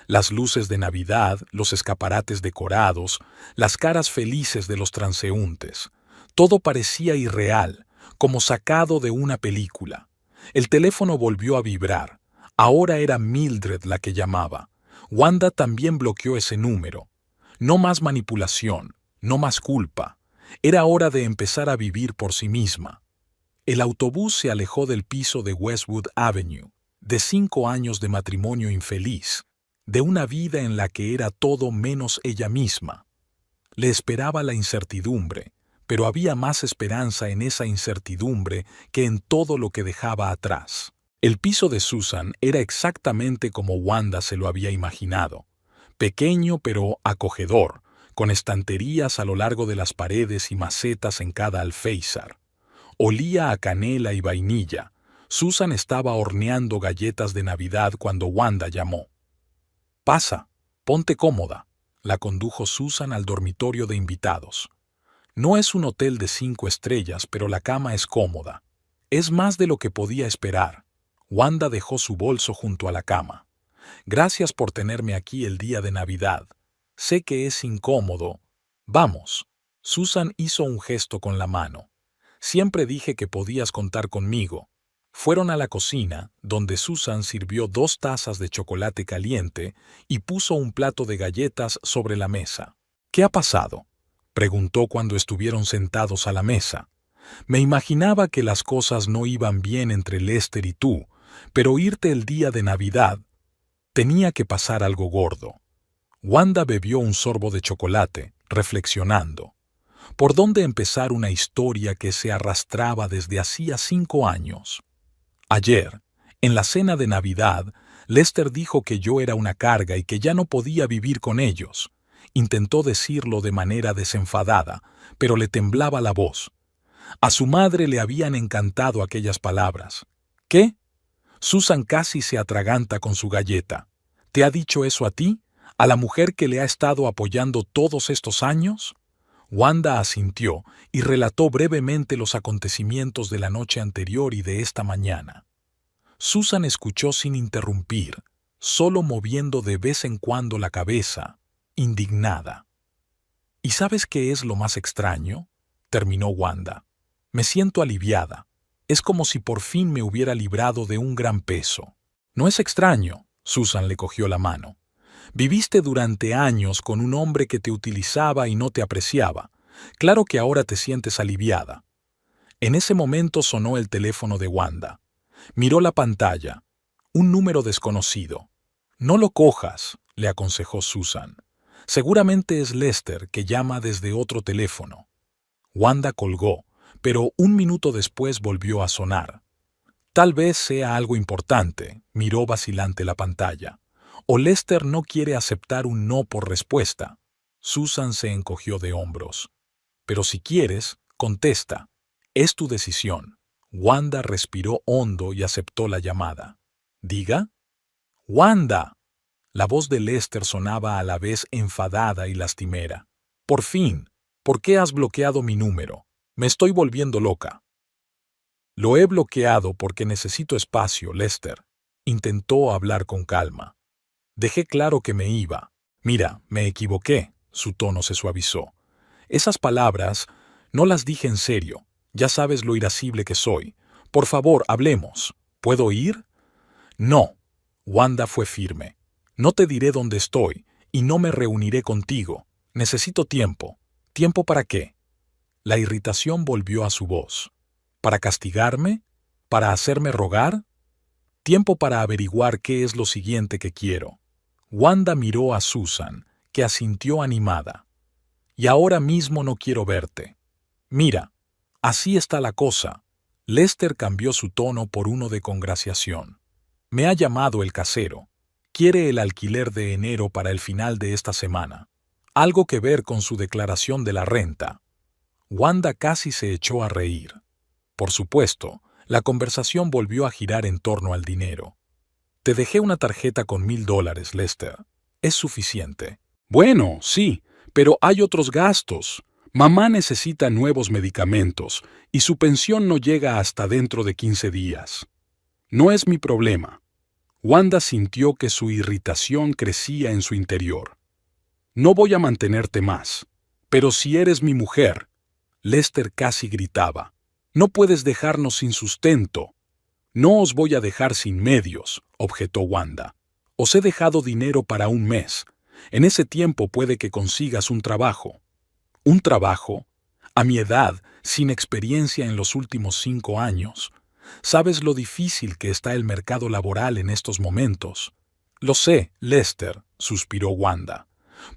Las luces de Navidad, los escaparates decorados, las caras felices de los transeúntes. Todo parecía irreal, como sacado de una película. El teléfono volvió a vibrar. Ahora era Mildred la que llamaba. Wanda también bloqueó ese número. No más manipulación, no más culpa. Era hora de empezar a vivir por sí misma. El autobús se alejó del piso de Westwood Avenue, de 5 años de matrimonio infeliz, de una vida en la que era todo menos ella misma. Le esperaba la incertidumbre, pero había más esperanza en esa incertidumbre que en todo lo que dejaba atrás. El piso de Susan era exactamente como Wanda se lo había imaginado, pequeño pero acogedor, con estanterías a lo largo de las paredes y macetas en cada alféizar. Olía a canela y vainilla. Susan estaba horneando galletas de Navidad cuando Wanda llamó. «Pasa, ponte cómoda», la condujo Susan al dormitorio de invitados. No es un hotel de 5 estrellas, pero la cama es cómoda. Es más de lo que podía esperar. Wanda dejó su bolso junto a la cama. «Gracias por tenerme aquí el día de Navidad. Sé que es incómodo. Vamos». Susan hizo un gesto con la mano. «Siempre dije que podías contar conmigo». Fueron a la cocina, donde Susan sirvió 2 tazas de chocolate caliente y puso un plato de galletas sobre la mesa. «¿Qué ha pasado?», preguntó cuando estuvieron sentados a la mesa. «Me imaginaba que las cosas no iban bien entre Lester y tú, pero irte el día de Navidad, tenía que pasar algo gordo». Wanda bebió un sorbo de chocolate, reflexionando. ¿Por dónde empezar una historia que se arrastraba desde hacía 5 años? Ayer, en la cena de Navidad, Lester dijo que yo era una carga y que ya no podía vivir con ellos. Intentó decirlo de manera desenfadada, pero le temblaba la voz. A su madre le habían encantado aquellas palabras. ¿Qué? Susan casi se atraganta con su galleta. ¿Te ha dicho eso a ti? ¿A la mujer que le ha estado apoyando todos estos años? Wanda asintió y relató brevemente los acontecimientos de la noche anterior y de esta mañana. Susan escuchó sin interrumpir, solo moviendo de vez en cuando la cabeza, indignada. ¿Y sabes qué es lo más extraño?, terminó Wanda. Me siento aliviada. Es como si por fin me hubiera librado de un gran peso. No es extraño, Susan le cogió la mano. Viviste durante años con un hombre que te utilizaba y no te apreciaba. Claro que ahora te sientes aliviada. En ese momento sonó el teléfono de Wanda. Miró la pantalla. Un número desconocido. No lo cojas, le aconsejó Susan. Seguramente es Lester, que llama desde otro teléfono. Wanda colgó, pero un minuto después volvió a sonar. Tal vez sea algo importante, miró vacilante la pantalla. O Lester no quiere aceptar un no por respuesta. Susan se encogió de hombros. Pero si quieres, contesta. Es tu decisión. Wanda respiró hondo y aceptó la llamada. ¿Diga? ¡Wanda! La voz de Lester sonaba a la vez enfadada y lastimera. Por fin, ¿por qué has bloqueado mi número? Me estoy volviendo loca. Lo he bloqueado porque necesito espacio, Lester. Intentó hablar con calma. Dejé claro que me iba. Mira, me equivoqué. Su tono se suavizó. Esas palabras no las dije en serio. Ya sabes lo irascible que soy. Por favor, hablemos. ¿Puedo ir? No. Wanda fue firme. No te diré dónde estoy y no me reuniré contigo. Necesito tiempo. ¿Tiempo para qué? La irritación volvió a su voz. ¿Para castigarme? ¿Para hacerme rogar? Tiempo para averiguar qué es lo siguiente que quiero. Wanda miró a Susan, que asintió animada. Y ahora mismo no quiero verte. Mira, así está la cosa. Lester cambió su tono por uno de congraciación. Me ha llamado el casero. Quiere el alquiler de enero para el final de esta semana. Algo que ver con su declaración de la renta. Wanda casi se echó a reír. Por supuesto, la conversación volvió a girar en torno al dinero. Te dejé una tarjeta con $1000, Lester. Es suficiente. Bueno, sí, pero hay otros gastos. Mamá necesita nuevos medicamentos y su pensión no llega hasta dentro de 15 días. No es mi problema. Wanda sintió que su irritación crecía en su interior. No voy a mantenerte más, pero si eres mi mujer, Lester casi gritaba. No puedes dejarnos sin sustento. No os voy a dejar sin medios, objetó Wanda. Os he dejado dinero para un mes. En ese tiempo puede que consigas un trabajo. ¿Un trabajo? A mi edad, sin experiencia en los últimos 5 años. ¿Sabes lo difícil que está el mercado laboral en estos momentos? Lo sé, Lester, suspiró Wanda.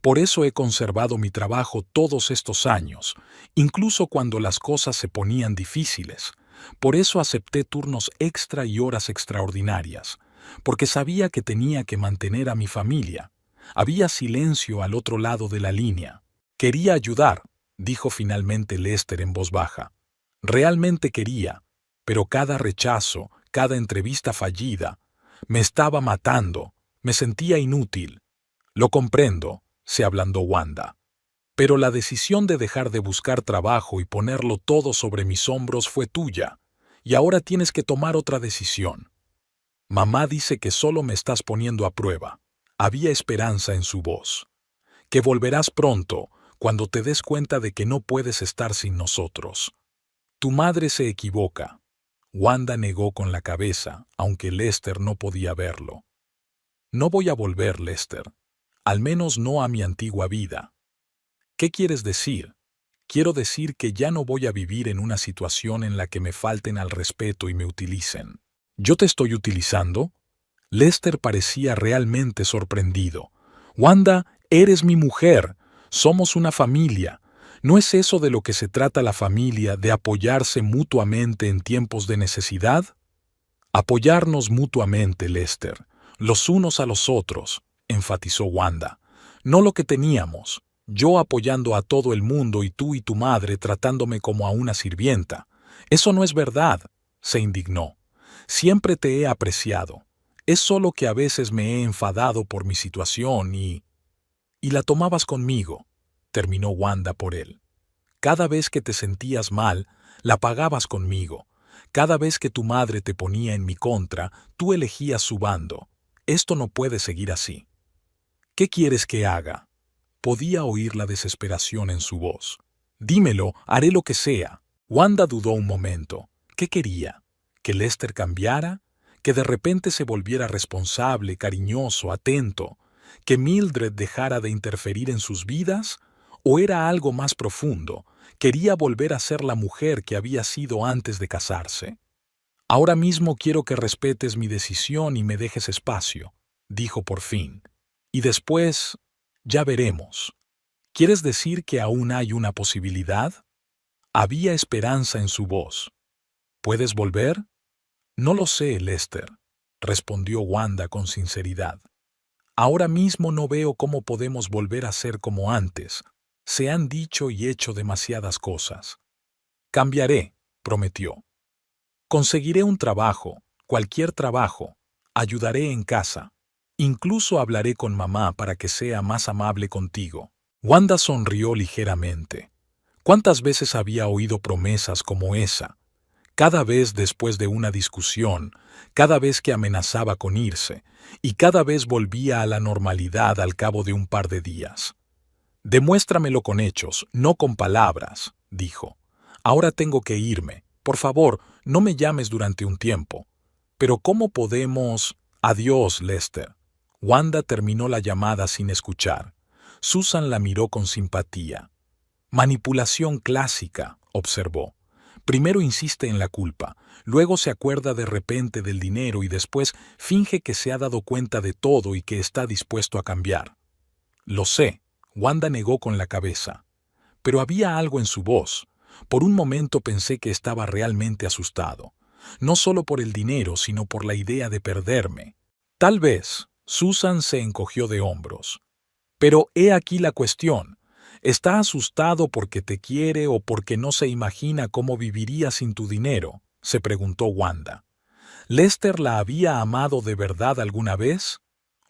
Por eso he conservado mi trabajo todos estos años, incluso cuando las cosas se ponían difíciles. Por eso acepté turnos extra y horas extraordinarias, porque sabía que tenía que mantener a mi familia. Había silencio al otro lado de la línea. Quería ayudar, dijo finalmente Lester en voz baja. Realmente quería, pero cada rechazo, cada entrevista fallida, me estaba matando, me sentía inútil. Lo comprendo, se ablandó Wanda. Pero la decisión de dejar de buscar trabajo y ponerlo todo sobre mis hombros fue tuya, y ahora tienes que tomar otra decisión. Mamá dice que solo me estás poniendo a prueba. Había esperanza en su voz. Que volverás pronto, cuando te des cuenta de que no puedes estar sin nosotros. Tu madre se equivoca. Wanda negó con la cabeza, aunque Lester no podía verlo. No voy a volver, Lester. Al menos no a mi antigua vida. ¿Qué quieres decir? Quiero decir que ya no voy a vivir en una situación en la que me falten al respeto y me utilicen. ¿Yo te estoy utilizando? Lester parecía realmente sorprendido. Wanda, eres mi mujer. Somos una familia. ¿No es eso de lo que se trata la familia, de apoyarse mutuamente en tiempos de necesidad? Apoyarnos mutuamente, Lester, los unos a los otros, enfatizó Wanda. No lo que teníamos, yo apoyando a todo el mundo y tú y tu madre tratándome como a una sirvienta. Eso no es verdad, se indignó. Siempre te he apreciado. Es solo que a veces me he enfadado por mi situación y la tomabas conmigo, terminó Wanda por él. Cada vez que te sentías mal, la pagabas conmigo. Cada vez que tu madre te ponía en mi contra, tú elegías su bando. Esto no puede seguir así. ¿Qué quieres que haga? Podía oír la desesperación en su voz. Dímelo, haré lo que sea. Wanda dudó un momento. ¿Qué quería? ¿Que Lester cambiara? ¿Que de repente se volviera responsable, cariñoso, atento? ¿Que Mildred dejara de interferir en sus vidas? ¿O era algo más profundo? ¿Quería volver a ser la mujer que había sido antes de casarse? Ahora mismo quiero que respetes mi decisión y me dejes espacio, dijo por fin. Y después, ya veremos. ¿Quieres decir que aún hay una posibilidad? Había esperanza en su voz. ¿Puedes volver? No lo sé, Lester, respondió Wanda con sinceridad. Ahora mismo no veo cómo podemos volver a ser como antes. Se han dicho y hecho demasiadas cosas. Cambiaré, prometió. Conseguiré un trabajo, cualquier trabajo. Ayudaré en casa. Incluso hablaré con mamá para que sea más amable contigo. Wanda sonrió ligeramente. ¿Cuántas veces había oído promesas como esa? Cada vez después de una discusión, cada vez que amenazaba con irse, y cada vez volvía a la normalidad al cabo de un par de días. Demuéstramelo con hechos, no con palabras, dijo. Ahora tengo que irme. Por favor, no me llames durante un tiempo. Pero ¿cómo podemos? Adiós, Lester. Wanda terminó la llamada sin escuchar. Susan la miró con simpatía. Manipulación clásica, observó. Primero insiste en la culpa, luego se acuerda de repente del dinero y después finge que se ha dado cuenta de todo y que está dispuesto a cambiar. Lo sé, Wanda negó con la cabeza. Pero había algo en su voz. Por un momento pensé que estaba realmente asustado. No solo por el dinero, sino por la idea de perderme. Tal vez, Susan se encogió de hombros. Pero he aquí la cuestión. ¿Está asustado porque te quiere o porque no se imagina cómo viviría sin tu dinero?, se preguntó Wanda. ¿Lester la había amado de verdad alguna vez?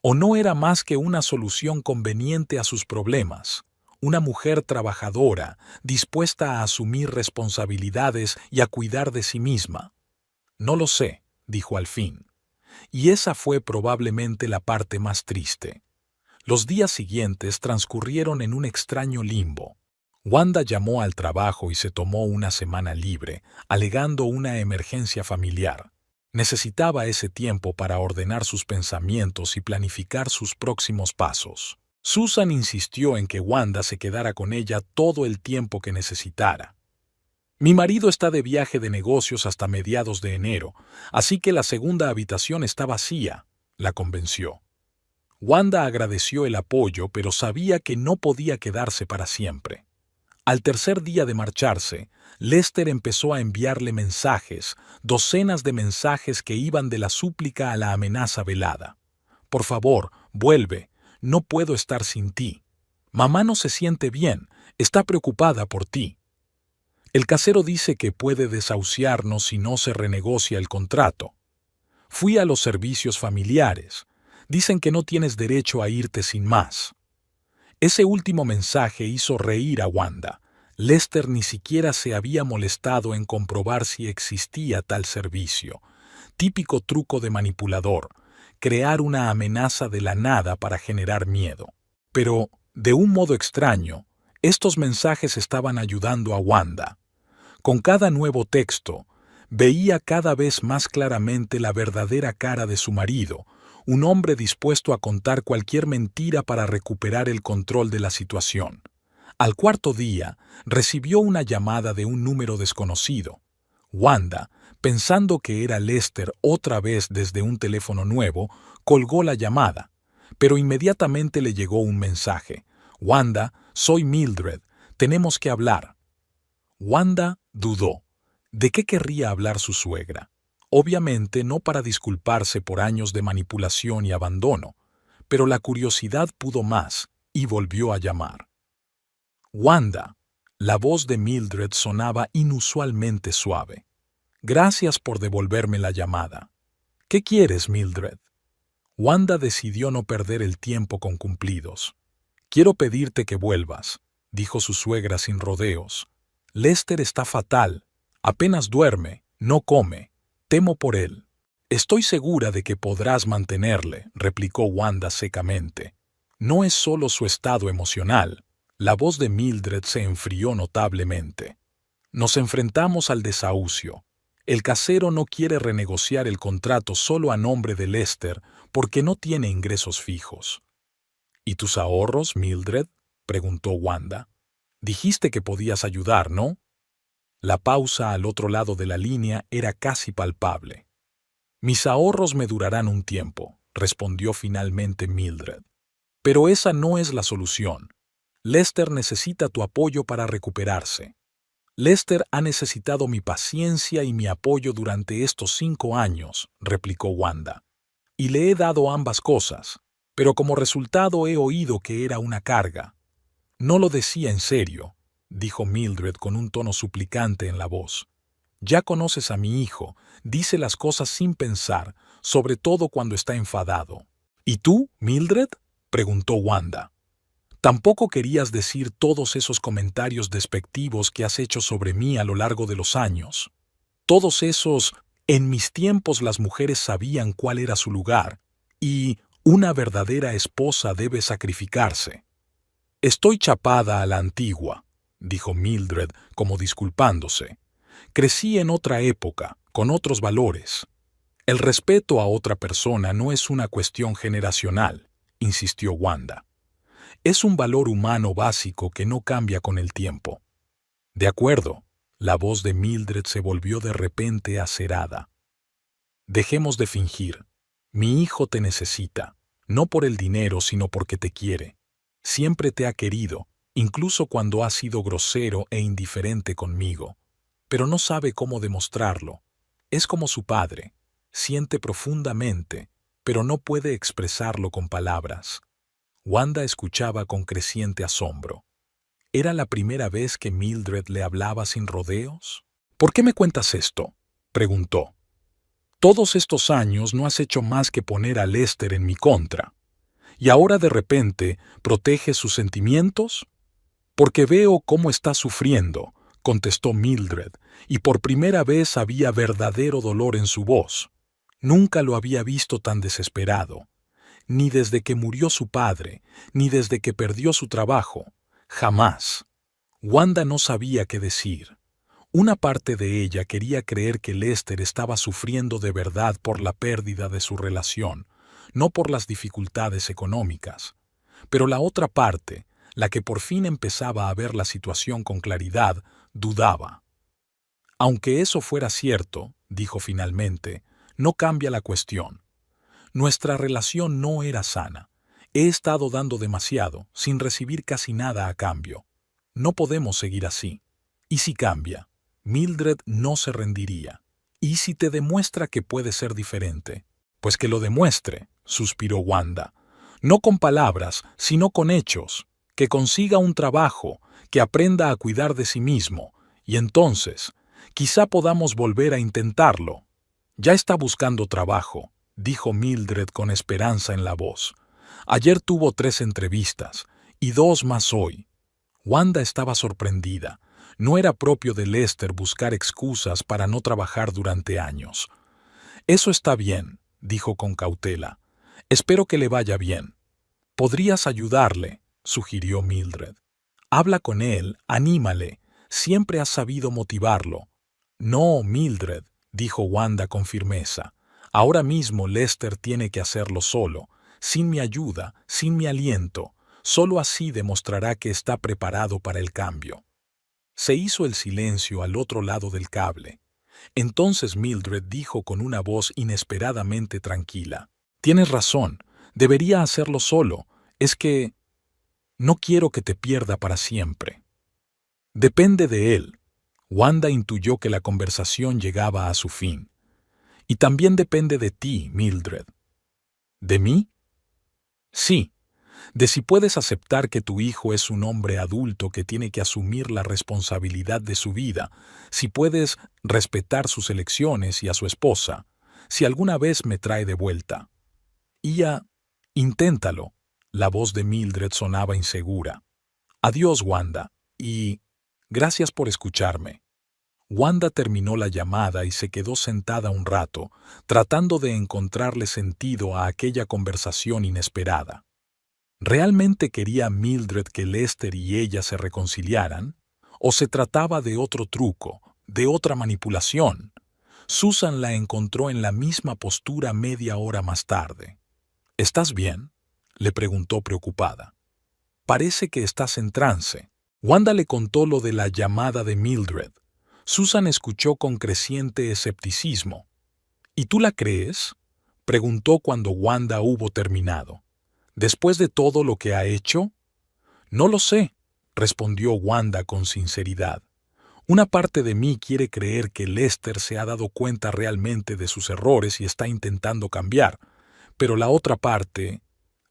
¿O no era más que una solución conveniente a sus problemas? Una mujer trabajadora, dispuesta a asumir responsabilidades y a cuidar de sí misma. No lo sé, dijo al fin. Y esa fue probablemente la parte más triste. Los días siguientes transcurrieron en un extraño limbo. Wanda llamó al trabajo y se tomó una semana libre, alegando una emergencia familiar. Necesitaba ese tiempo para ordenar sus pensamientos y planificar sus próximos pasos. Susan insistió en que Wanda se quedara con ella todo el tiempo que necesitara. Mi marido está de viaje de negocios hasta mediados de enero, así que la segunda habitación está vacía, la convenció. Wanda agradeció el apoyo, pero sabía que no podía quedarse para siempre. Al tercer día de marcharse, Lester empezó a enviarle mensajes, docenas de mensajes que iban de la súplica a la amenaza velada. Por favor, vuelve, no puedo estar sin ti. Mamá no se siente bien, está preocupada por ti. El casero dice que puede desahuciarnos si no se renegocia el contrato. Fui a los servicios familiares. Dicen que no tienes derecho a irte sin más. Ese último mensaje hizo reír a Wanda. Lester ni siquiera se había molestado en comprobar si existía tal servicio. Típico truco de manipulador, crear una amenaza de la nada para generar miedo. Pero, de un modo extraño, estos mensajes estaban ayudando a Wanda. Con cada nuevo texto, veía cada vez más claramente la verdadera cara de su marido, un hombre dispuesto a contar cualquier mentira para recuperar el control de la situación. Al cuarto día, recibió una llamada de un número desconocido. Wanda, pensando que era Lester otra vez desde un teléfono nuevo, colgó la llamada, pero inmediatamente le llegó un mensaje. «Wanda, soy Mildred, tenemos que hablar». Wanda dudó. ¿De qué querría hablar su suegra? Obviamente no para disculparse por años de manipulación y abandono, pero la curiosidad pudo más y volvió a llamar. Wanda. La voz de Mildred sonaba inusualmente suave. Gracias por devolverme la llamada. ¿Qué quieres, Mildred? Wanda decidió no perder el tiempo con cumplidos. Quiero pedirte que vuelvas, dijo su suegra sin rodeos. Lester está fatal. Apenas duerme, no come. Temo por él. Estoy segura de que podrás mantenerle, replicó Wanda secamente. No es solo su estado emocional. La voz de Mildred se enfrió notablemente. Nos enfrentamos al desahucio. El casero no quiere renegociar el contrato solo a nombre de Lester porque no tiene ingresos fijos. ¿Y tus ahorros, Mildred?, preguntó Wanda. Dijiste que podías ayudar, ¿no? La pausa al otro lado de la línea era casi palpable. Mis ahorros me durarán un tiempo, respondió finalmente Mildred. Pero esa no es la solución. Lester necesita tu apoyo para recuperarse. Lester ha necesitado mi paciencia y mi apoyo durante estos 5 años, replicó Wanda. Y le he dado ambas cosas. pero como resultado he oído que era una carga. No lo decía en serio, dijo Mildred con un tono suplicante en la voz. Ya conoces a mi hijo, dice las cosas sin pensar, sobre todo cuando está enfadado. ¿Y tú, Mildred?, preguntó Wanda. Tampoco querías decir todos esos comentarios despectivos que has hecho sobre mí a lo largo de los años. Todos esos, en mis tiempos las mujeres sabían cuál era su lugar, y una verdadera esposa debe sacrificarse. Estoy chapada a la antigua, dijo Mildred como disculpándose. Crecí en otra época, con otros valores. El respeto a otra persona no es una cuestión generacional, insistió Wanda. Es un valor humano básico que no cambia con el tiempo. De acuerdo, la voz de Mildred se volvió de repente acerada. Dejemos de fingir. Mi hijo te necesita, no por el dinero, sino porque te quiere. Siempre te ha querido, incluso cuando has sido grosero e indiferente conmigo. Pero no sabe cómo demostrarlo. Es como su padre. Siente profundamente, pero no puede expresarlo con palabras. Wanda escuchaba con creciente asombro. ¿Era la primera vez que Mildred le hablaba sin rodeos? ¿Por qué me cuentas esto?, preguntó. Todos estos años no has hecho más que poner a Lester en mi contra. ¿Y ahora de repente proteges sus sentimientos? Porque veo cómo está sufriendo, contestó Mildred, y por primera vez había verdadero dolor en su voz. Nunca lo había visto tan desesperado. Ni desde que murió su padre, ni desde que perdió su trabajo. Jamás. Wanda no sabía qué decir. Una parte de ella quería creer que Lester estaba sufriendo de verdad por la pérdida de su relación, no por las dificultades económicas. Pero la otra parte, la que por fin empezaba a ver la situación con claridad, dudaba. Aunque eso fuera cierto, dijo finalmente, no cambia la cuestión. Nuestra relación no era sana. He estado dando demasiado, sin recibir casi nada a cambio. No podemos seguir así. ¿Y si cambia? Mildred no se rendiría. ¿Y si te demuestra que puede ser diferente? Pues que lo demuestre, suspiró Wanda. No con palabras, sino con hechos. Que consiga un trabajo, que aprenda a cuidar de sí mismo. Y entonces, quizá podamos volver a intentarlo. Ya está buscando trabajo, dijo Mildred con esperanza en la voz. Ayer tuvo 3 entrevistas, y 2 más hoy. Wanda estaba sorprendida. No era propio de Lester buscar excusas para no trabajar durante años. Eso está bien, dijo con cautela. Espero que le vaya bien. Podrías ayudarle, sugirió Mildred. Habla con él, anímale. Siempre has sabido motivarlo. No, Mildred, dijo Wanda con firmeza. Ahora mismo Lester tiene que hacerlo solo, sin mi ayuda, sin mi aliento. Solo así demostrará que está preparado para el cambio. Se hizo el silencio al otro lado del cable. Entonces Mildred dijo con una voz inesperadamente tranquila. Tienes razón, debería hacerlo solo. Es que no quiero que te pierda para siempre. Depende de él. Wanda intuyó que la conversación llegaba a su fin. Y también depende de ti, Mildred. ¿De mí? Sí, de si puedes aceptar que tu hijo es un hombre adulto que tiene que asumir la responsabilidad de su vida, si puedes respetar sus elecciones y a su esposa, si alguna vez me trae de vuelta. Y ya, inténtalo. La voz de Mildred sonaba insegura. Adiós, Wanda, y gracias por escucharme. Wanda terminó la llamada y se quedó sentada un rato, tratando de encontrarle sentido a aquella conversación inesperada. ¿Realmente quería Mildred que Lester y ella se reconciliaran? ¿O se trataba de otro truco, de otra manipulación? Susan la encontró en la misma postura media hora más tarde. ¿Estás bien?, le preguntó preocupada. Parece que estás en trance. Wanda le contó lo de la llamada de Mildred. Susan escuchó con creciente escepticismo. ¿Y tú la crees?, preguntó cuando Wanda hubo terminado. ¿Después de todo lo que ha hecho? No lo sé, respondió Wanda con sinceridad. Una parte de mí quiere creer que Lester se ha dado cuenta realmente de sus errores y está intentando cambiar, pero la otra parte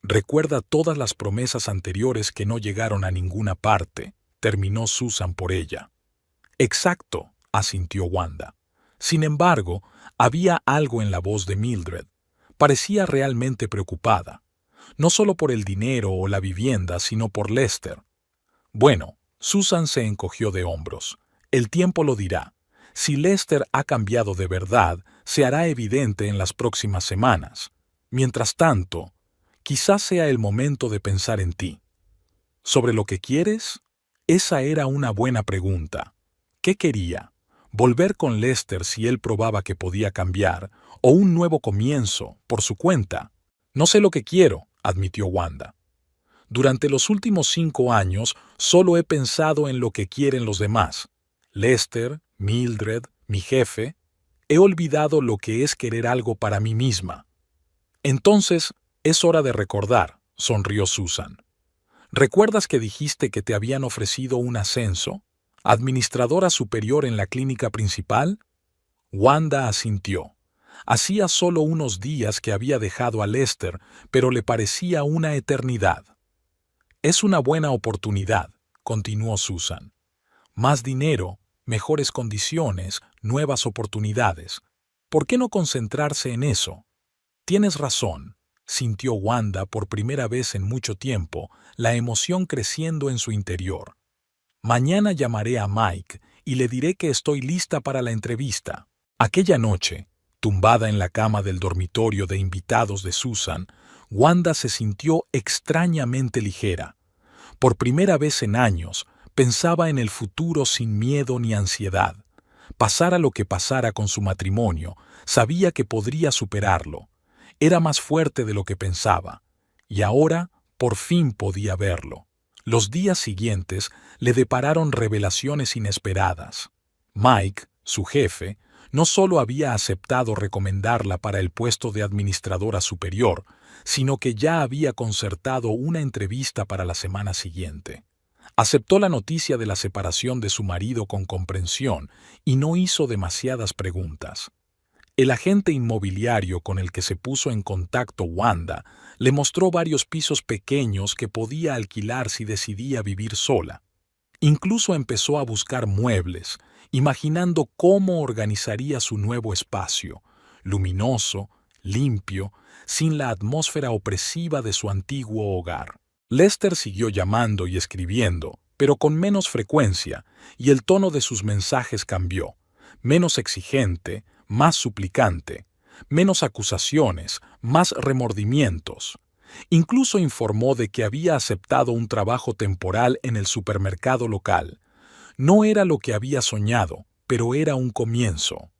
Recuerda todas las promesas anteriores que no llegaron a ninguna parte, terminó Susan por ella. Exacto, asintió Wanda. Sin embargo, había algo en la voz de Mildred. Parecía realmente preocupada, no solo por el dinero o la vivienda, sino por Lester. Bueno, Susan se encogió de hombros. El tiempo lo dirá. Si Lester ha cambiado de verdad, se hará evidente en las próximas semanas. Mientras tanto, quizás sea el momento de pensar en ti. ¿Sobre lo que quieres? Esa era una buena pregunta. ¿Qué quería? ¿Volver con Lester si él probaba que podía cambiar? ¿O un nuevo comienzo, por su cuenta? No sé lo que quiero, admitió Wanda. Durante los últimos 5 años solo he pensado en lo que quieren los demás. Lester, Mildred, mi jefe. He olvidado lo que es querer algo para mí misma. Entonces, es hora de recordar, sonrió Susan. ¿Recuerdas que dijiste que te habían ofrecido un ascenso? ¿Administradora superior en la clínica principal? Wanda asintió. Hacía solo unos días que había dejado a Lester, pero le parecía una eternidad. Es una buena oportunidad, continuó Susan. Más dinero, mejores condiciones, nuevas oportunidades. ¿Por qué no concentrarse en eso? Tienes razón, sintió Wanda por primera vez en mucho tiempo, la emoción creciendo en su interior. Mañana llamaré a Mike y le diré que estoy lista para la entrevista. Aquella noche, tumbada en la cama del dormitorio de invitados de Susan, Wanda se sintió extrañamente ligera. Por primera vez en años, pensaba en el futuro sin miedo ni ansiedad. Pasara lo que pasara con su matrimonio, sabía que podría superarlo. Era más fuerte de lo que pensaba. Y ahora, por fin podía verlo. Los días siguientes le depararon revelaciones inesperadas. Mike, su jefe, no solo había aceptado recomendarla para el puesto de administradora superior, sino que ya había concertado una entrevista para la semana siguiente. Aceptó la noticia de la separación de su marido con comprensión y no hizo demasiadas preguntas. El agente inmobiliario con el que se puso en contacto Wanda le mostró varios pisos pequeños que podía alquilar si decidía vivir sola. Incluso empezó a buscar muebles, imaginando cómo organizaría su nuevo espacio, luminoso, limpio, sin la atmósfera opresiva de su antiguo hogar. Lester siguió llamando y escribiendo, pero con menos frecuencia, y el tono de sus mensajes cambió, menos exigente, más suplicante, menos acusaciones, más remordimientos. Incluso informó de que había aceptado un trabajo temporal en el supermercado local. No era lo que había soñado, pero era un comienzo.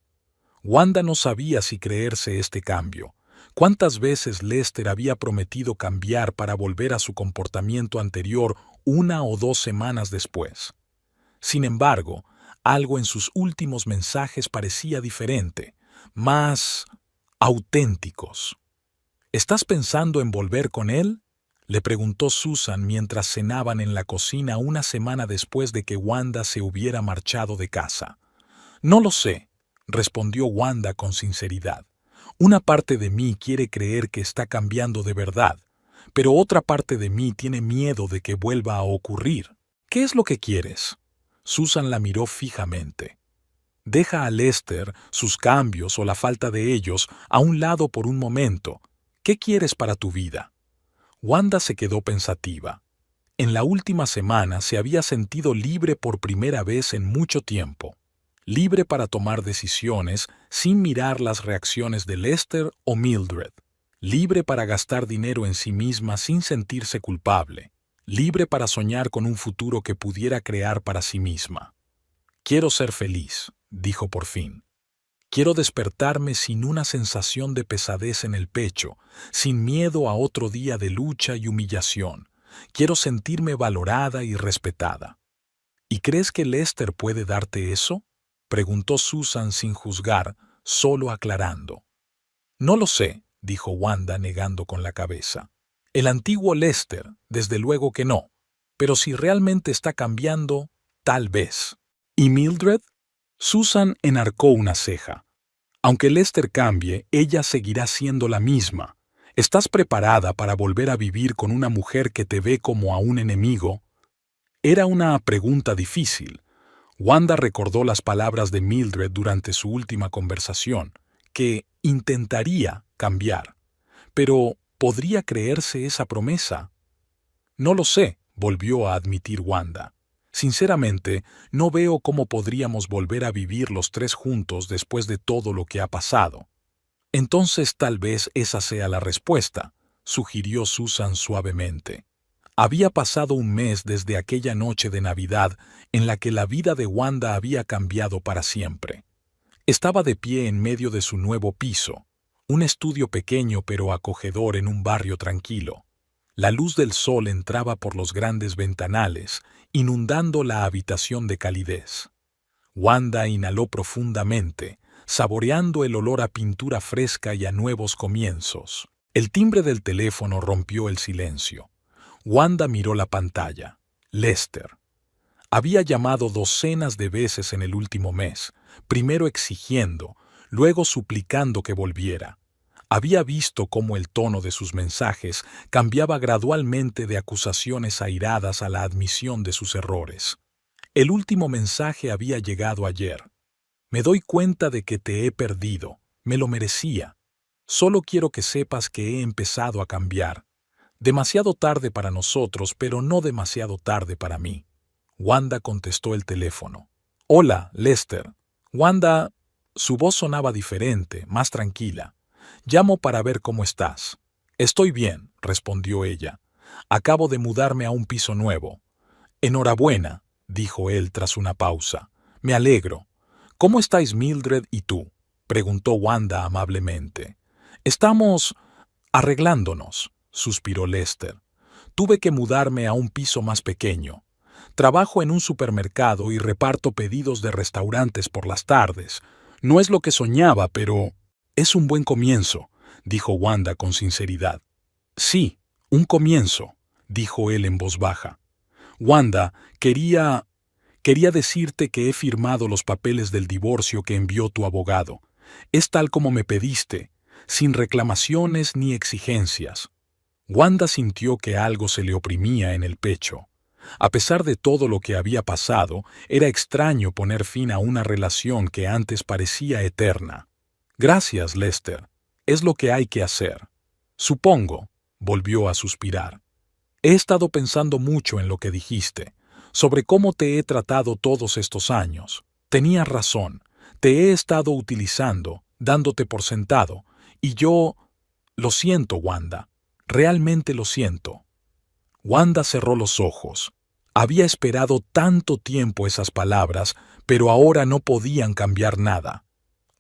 Wanda no sabía si creerse este cambio. ¿Cuántas veces Lester había prometido cambiar para volver a su comportamiento anterior 1 o 2 semanas después? Sin embargo, algo en sus últimos mensajes parecía diferente, más auténticos. ¿Estás pensando en volver con él?, le preguntó Susan mientras cenaban en la cocina una semana después de que Wanda se hubiera marchado de casa. No lo sé, respondió Wanda con sinceridad. Una parte de mí quiere creer que está cambiando de verdad, pero otra parte de mí tiene miedo de que vuelva a ocurrir. ¿Qué es lo que quieres? Susan la miró fijamente. Deja a Lester, sus cambios o la falta de ellos a un lado por un momento. ¿Qué quieres para tu vida? Wanda se quedó pensativa. En la última semana se había sentido libre por primera vez en mucho tiempo. Libre para tomar decisiones sin mirar las reacciones de Lester o Mildred. Libre para gastar dinero en sí misma sin sentirse culpable. Libre para soñar con un futuro que pudiera crear para sí misma. Quiero ser feliz, dijo por fin. Quiero despertarme sin una sensación de pesadez en el pecho, sin miedo a otro día de lucha y humillación. Quiero sentirme valorada y respetada. ¿Y crees que Lester puede darte eso?, preguntó Susan sin juzgar, solo aclarando. No lo sé, dijo Wanda negando con la cabeza. El antiguo Lester, desde luego que no. Pero si realmente está cambiando, tal vez. ¿Y Mildred? Susan enarcó una ceja. Aunque Lester cambie, ella seguirá siendo la misma. ¿Estás preparada para volver a vivir con una mujer que te ve como a un enemigo? Era una pregunta difícil. Wanda recordó las palabras de Mildred durante su última conversación, que intentaría cambiar. Pero, ¿podría creerse esa promesa? No lo sé, volvió a admitir Wanda. Sinceramente, no veo cómo podríamos volver a vivir los tres juntos después de todo lo que ha pasado. Entonces tal vez esa sea la respuesta, sugirió Susan suavemente. Había pasado un mes desde aquella noche de Navidad en la que la vida de Wanda había cambiado para siempre. Estaba de pie en medio de su nuevo piso, un estudio pequeño pero acogedor en un barrio tranquilo. La luz del sol entraba por los grandes ventanales, inundando la habitación de calidez. Wanda inhaló profundamente, saboreando el olor a pintura fresca y a nuevos comienzos. El timbre del teléfono rompió el silencio. Wanda miró la pantalla. Lester. Había llamado docenas de veces en el último mes, primero exigiendo, luego suplicando que volviera. Había visto cómo el tono de sus mensajes cambiaba gradualmente de acusaciones airadas a la admisión de sus errores. El último mensaje había llegado ayer. Me doy cuenta de que te he perdido. Me lo merecía. Solo quiero que sepas que he empezado a cambiar. Demasiado tarde para nosotros, pero no demasiado tarde para mí. Wanda contestó el teléfono. Hola, Lester. Wanda. Su voz sonaba diferente, más tranquila. Llamo para ver cómo estás. Estoy bien, respondió ella. Acabo de mudarme a un piso nuevo. Enhorabuena, dijo él tras una pausa. Me alegro. ¿Cómo estáis Mildred y tú? Preguntó Wanda amablemente. Estamos arreglándonos, suspiró Lester. Tuve que mudarme a un piso más pequeño. Trabajo en un supermercado y reparto pedidos de restaurantes por las tardes. No es lo que soñaba, pero es un buen comienzo, dijo Wanda con sinceridad. Sí, un comienzo, dijo él en voz baja. Wanda, quería decirte que he firmado los papeles del divorcio que envió tu abogado. Es tal como me pediste, sin reclamaciones ni exigencias. Wanda sintió que algo se le oprimía en el pecho. A pesar de todo lo que había pasado, era extraño poner fin a una relación que antes parecía eterna. Gracias, Lester. Es lo que hay que hacer. Supongo, volvió a suspirar. He estado pensando mucho en lo que dijiste, sobre cómo te he tratado todos estos años. Tenías razón, te he estado utilizando, dándote por sentado, y yo... Lo siento, Wanda. Realmente lo siento. Wanda cerró los ojos. Había esperado tanto tiempo esas palabras, pero ahora no podían cambiar nada.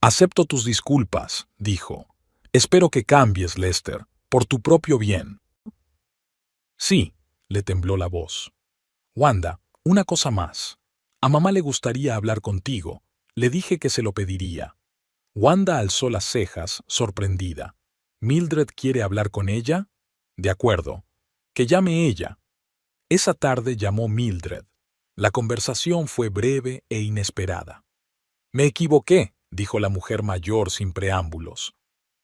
Acepto tus disculpas, dijo. Espero que cambies, Lester, por tu propio bien. Sí, le tembló la voz. Wanda, una cosa más. A mamá le gustaría hablar contigo. Le dije que se lo pediría. Wanda alzó las cejas, sorprendida. ¿Mildred quiere hablar con ella? De acuerdo. Que llame ella. Esa tarde llamó Mildred. La conversación fue breve e inesperada. Me equivoqué, dijo la mujer mayor sin preámbulos.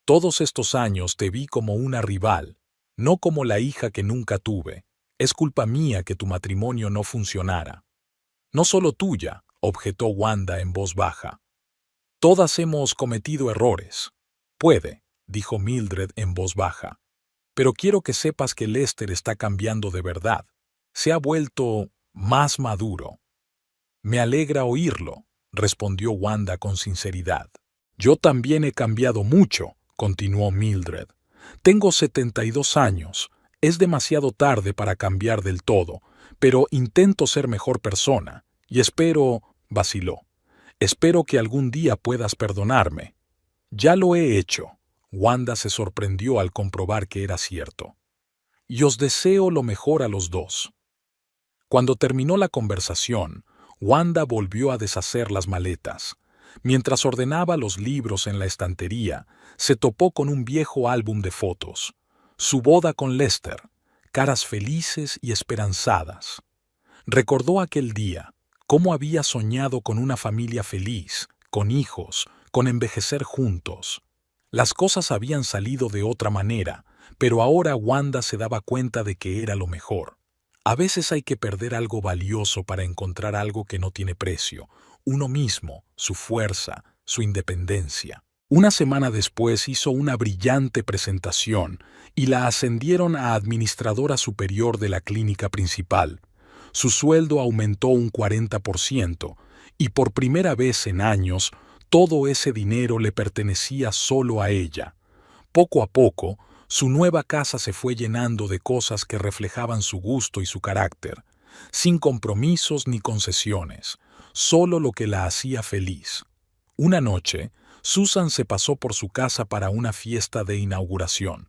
Todos estos años te vi como una rival, no como la hija que nunca tuve. Es culpa mía que tu matrimonio no funcionara. No solo tuya, objetó Wanda en voz baja. Todas hemos cometido errores. Puede, dijo Mildred en voz baja. Pero quiero que sepas que Lester está cambiando de verdad. Se ha vuelto más maduro. Me alegra oírlo, respondió Wanda con sinceridad. Yo también he cambiado mucho, continuó Mildred. Tengo 72 años. Es demasiado tarde para cambiar del todo, pero intento ser mejor persona, y espero, vaciló, espero que algún día puedas perdonarme. Ya lo he hecho. Wanda se sorprendió al comprobar que era cierto. Y os deseo lo mejor a los dos. Cuando terminó la conversación, Wanda volvió a deshacer las maletas. Mientras ordenaba los libros en la estantería, se topó con un viejo álbum de fotos. Su boda con Lester, caras felices y esperanzadas. Recordó aquel día, cómo había soñado con una familia feliz, con hijos, con envejecer juntos. Las cosas habían salido de otra manera, pero ahora Wanda se daba cuenta de que era lo mejor. A veces hay que perder algo valioso para encontrar algo que no tiene precio, uno mismo, su fuerza, su independencia. Una semana después hizo una brillante presentación y la ascendieron a administradora superior de la clínica principal. Su sueldo aumentó un 40% y por primera vez en años todo ese dinero le pertenecía solo a ella. Poco a poco, su nueva casa se fue llenando de cosas que reflejaban su gusto y su carácter, sin compromisos ni concesiones, solo lo que la hacía feliz. Una noche, Susan se pasó por su casa para una fiesta de inauguración.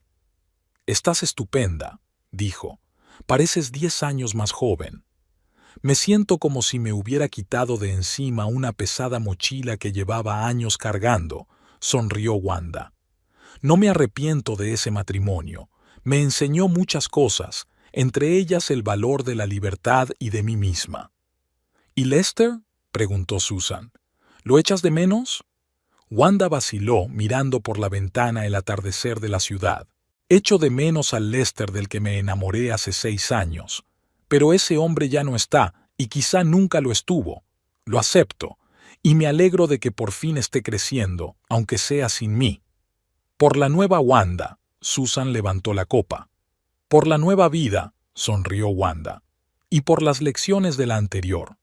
«Estás estupenda», dijo. «Pareces 10 años más joven». «Me siento como si me hubiera quitado de encima una pesada mochila que llevaba años cargando», sonrió Wanda. «No me arrepiento de ese matrimonio. Me enseñó muchas cosas, entre ellas el valor de la libertad y de mí misma». «¿Y Lester?», preguntó Susan. «¿Lo echas de menos?». Wanda vaciló mirando por la ventana el atardecer de la ciudad. «Echo de menos al Lester del que me enamoré hace 6 años. Pero ese hombre ya no está, y quizá nunca lo estuvo. Lo acepto, y me alegro de que por fin esté creciendo, aunque sea sin mí». «Por la nueva Wanda», Susan levantó la copa. «Por la nueva vida», sonrió Wanda. «Y por las lecciones de la anterior».